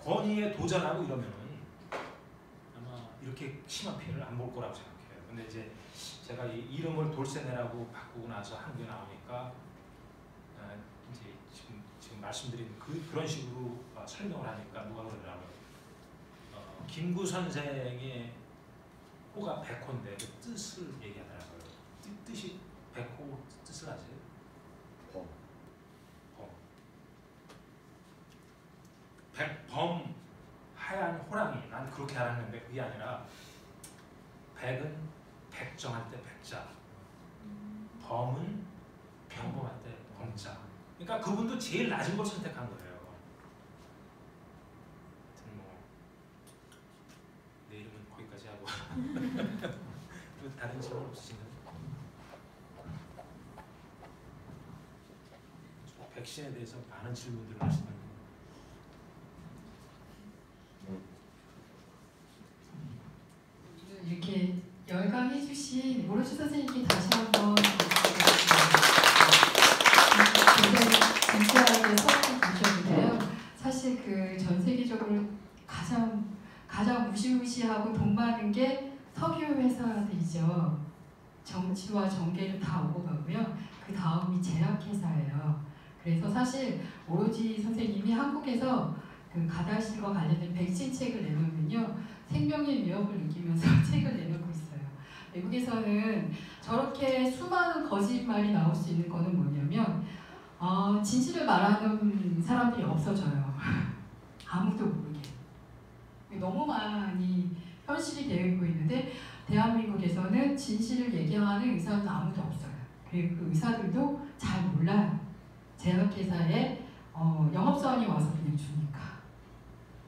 권위에 도전하고 이러면은 아마 이렇게 심한 피해를 안 볼 거라고 생각해요. 근데 이제 제가 이 이름을 돌쇠네라고 바꾸고 나서 한국에 나오니까 이제 지금 말씀드린 그런 식으로 설명을 하니까 누가 그러더라고요. 김구 선생의 호가 백호인데 그 뜻을 얘기하더라고요. 뜻이 백호 뜻을 아세요? 백범 하얀 호랑이. 난 그렇게 알았는데 그게 아니라 백은 백정할 때 백자, 범은 평범할 때 범자. 그러니까 그분도 제일 낮은 걸 선택한 거예요. 하여튼 뭐 내 이름은 거기까지 하고 또 다른 질문 없으신가요? 백신에 대해서 많은 질문들을 하시는데 이렇게 열강해 주신 모로시 선생님께 다시 한번 굉장히 진지하게 설명해 주셨는데요. 사실 그 전 세계적으로 가장 무시무시하고 돈 많은 게 석유 회사들이죠. 정치와 정계를 다 오고 가고요. 그 다음이 제약회사예요. 그래서 사실 오로지 선생님이 한국에서 그 가다실과 관련된 백신 책을 내놓으면요. 생명의 위협을 느끼면서 책을 내놓고 있어요. 외국에서는 저렇게 수많은 거짓말이 나올 수 있는 거는 뭐냐면 진실을 말하는 사람들이 없어져요. 아무도 모르게. 너무 많이 현실이 되고 있는데 대한민국에서는 진실을 얘기하는 의사는 아무도 없어요. 그리고 그 의사들도 잘 몰라요. 제약회사에 영업사원이 와서 그냥 주니까.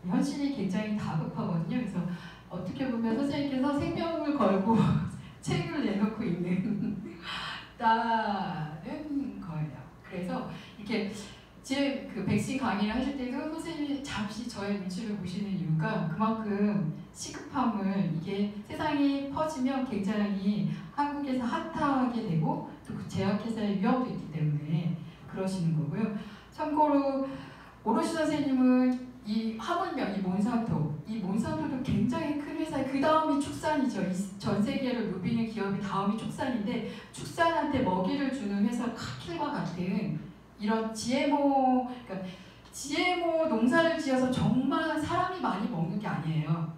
현실이 굉장히 다급하거든요. 그래서 어떻게 보면 선생님께서 생명을 걸고 책을 내놓고 있는 다는 거예요. 그래서 이렇게 제 그 백신 강의를 하실 때도 선생님이 잠시 저의 눈치를 보시는 이유가 그만큼 시급함을 이게 세상이 퍼지면 굉장히 한국에서 핫하게 되고 또 그 제약회사의 위험도 있기 때문에 그러시는 거고요. 참고로 오로시 선생님은 하물며 이 몬산토도 굉장히 큰 회사, 그 다음이 축산이죠. 전 세계를 누비는 기업이 다음이 축산인데 축산한테 먹이를 주는 회사 카킬과 같은 이런 GMO, 그러니까 GMO 농사를 지어서 정말 사람이 많이 먹는 게 아니에요.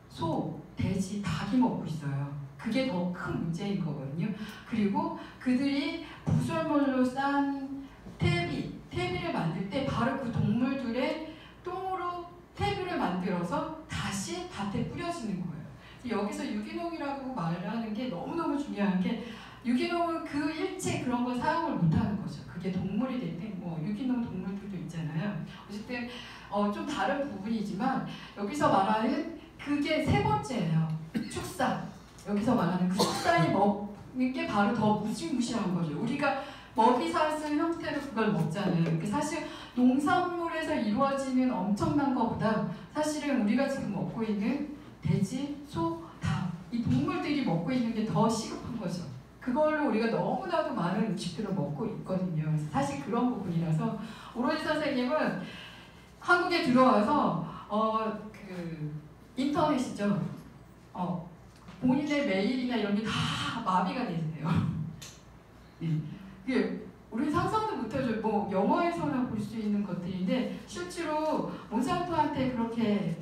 소, 돼지, 닭이 먹고 있어요. 그게 더 큰 문제인 거거든요. 그리고 그들이 부설물로 싼 퇴비를 만들 때 바로 그 동물들의 똥으로 퇴비를 만들어서 다시 밭에 뿌려지는 거예요. 여기서 유기농이라고 말하는 게 너무너무 중요한 게 유기농은 그 일체 그런 걸 사용을 못하는 거죠. 그게 동물이 됐든 뭐 유기농 동물들도 있잖아요. 어쨌든 좀 다른 부분이지만 여기서 말하는 그게 세 번째예요. 축산. 여기서 말하는 그 축산이 먹는 게 바로 더 무시무시한 거죠. 우리가 먹이사슬 형태로 그걸 먹잖아요. 그러니까 사실 농산물에서 이루어지는 엄청난 것보다 사실은 우리가 지금 먹고 있는 돼지, 소, 닭, 이 동물들이 먹고 있는 게 더 시급한 거죠. 그걸로 우리가 너무나도 많은 음식들을 먹고 있거든요. 그래서 사실 그런 부분이라서 오로지 선생님은 한국에 들어와서 그 인터넷이죠. 본인의 메일이나 이런 게 다 마비가 되세요. 네. 우리 상상도 못하죠. 뭐 영화에서나 볼 수 있는 것들인데 실제로 몬산토한테 그렇게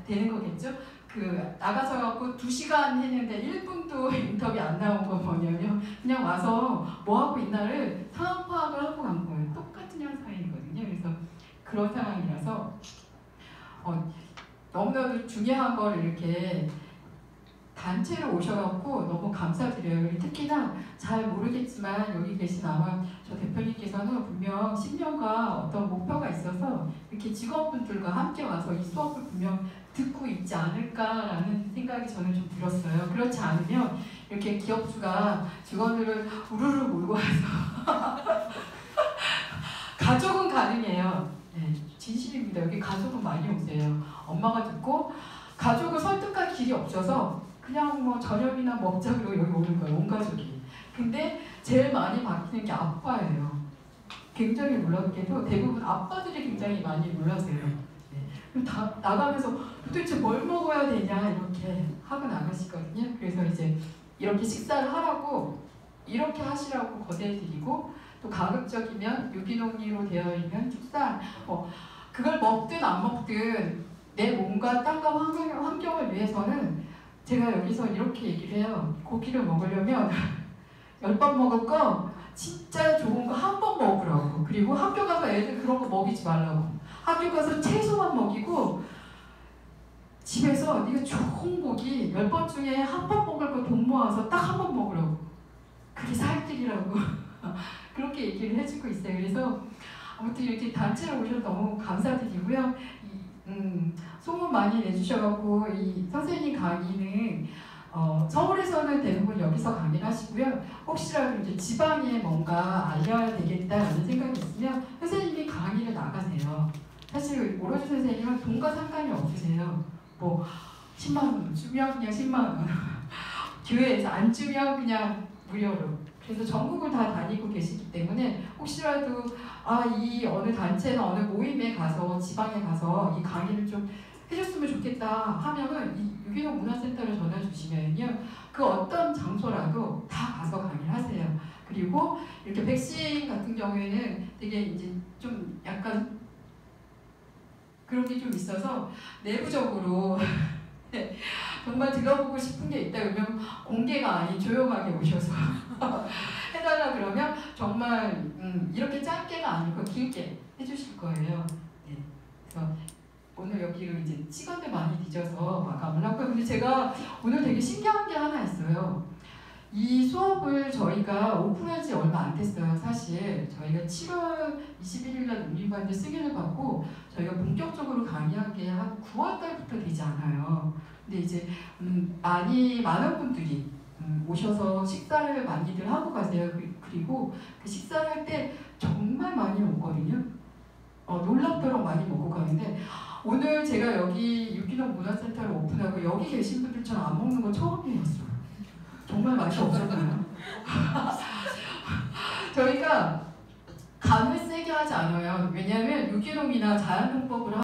되는 거겠죠. 나가서 갖고 2시간 했는데 1분도 인터뷰 안 나온 거 뭐냐면 그냥 와서 뭐 하고 있나를 상황 파악을 하고 간 거예요. 똑같은 현상이거든요. 그래서 그런 상황이라서 너무나도 중요한 걸 이렇게 단체로 오셔갖고 너무 감사드려요. 특히나 잘 모르겠지만 여기 계신 아마 저 대표님께서는 분명 10년간 어떤 목표가 있어서 이렇게 직원분들과 함께 와서 이 수업을 분명 듣고 있지 않을까라는 생각이 저는 좀 들었어요. 그렇지 않으면 이렇게 기업주가 직원들을 우르르 몰고 와서 가족은 가능해요. 네, 진실입니다. 여기 가족은 많이 오세요. 엄마가 듣고 가족을 설득할 길이 없어서 그냥 뭐 저녁이나 먹자 그러고 여기 오는 거예요. 온 가족이. 근데 제일 많이 바뀌는 게 아빠예요. 굉장히 놀랍게도 대부분 아빠들이 굉장히 많이 놀라세요. 네. 다 나가면서 도대체 뭘 먹어야 되냐 이렇게 하고 나가시거든요. 그래서 이제 이렇게 식사를 하라고 이렇게 하시라고 거대해드리고 또 가급적이면 유기농으로 되어 있는 축산 그걸 먹든 안 먹든 내 몸과 땅과 환경을 위해서는 제가 여기서 이렇게 얘기를 해요. 고기를 먹으려면 10번 먹을 거 진짜 좋은 거 한 번 먹으라고. 그리고 학교 가서 애들 그런 거 먹이지 말라고. 학교 가서 채소만 먹이고 집에서 네가 좋은 고기 10번 중에 한 번 먹을 거 돈 모아서 딱 한 번 먹으라고. 그게 살뜰이라고. 그렇게 얘기를 해주고 있어요. 그래서 아무튼 이렇게 단체로 오셔서 너무 감사드리고요. 소문 많이 내주셔가지고 이 선생님 강의는 서울에서는 대부분 여기서 강의를 하시고요. 혹시라도 이제 지방에 뭔가 알려야 되겠다라는 생각이 있으면 선생님이 강의를 나가세요. 사실 오로지 선생님은 돈과 상관이 없으세요. 뭐 10만 원 주면 그냥 10만 원 교회에서 안 주면 그냥 무료로. 그래서 전국을 다 다니고 계시기 때문에 혹시라도 이 어느 단체나 어느 모임에 가서 지방에 가서 이 강의를 좀 해줬으면 좋겠다 하면은 이 유기농 문화센터를 전화 주시면요 그 어떤 장소라도 다 가서 강의를 하세요. 그리고 이렇게 백신 같은 경우에는 되게 이제 좀 약간 그런 게 좀 있어서 내부적으로 정말 들어보고 싶은 게 있다 그러면 공개가 아닌 조용하게 오셔서 해달라 그러면 정말 이렇게 짧게가 아니고 길게 해주실 거예요. 네. 그래서 오늘 여기를 이제 시간도 많이 늦어서 마감을 하고요. 근데 제가 오늘 되게 신기한 게 하나 있어요. 이 수업을 저희가 오픈한 지 얼마 안 됐어요. 사실 저희가 7월 21일 날 농민반들 승인을 받고 저희가 본격적으로 강의한 게 한 9월 달부터 되지 않아요. 근데 이제 많은 분들이 오셔서 식사를 많이들 하고 가세요. 그리고 그 식사를 할 때 정말 많이 오거든요. 놀랍도록 많이 먹고 가는데 오늘 제가 여기 유기농 문화센터를 오픈하고 여기 계신 분들처럼 안 먹는 건 처음이었어요. 정말 맛이 없었나요? 저희가 간을 세게 하지 않아요. 왜냐하면 유기농이나 자연농법을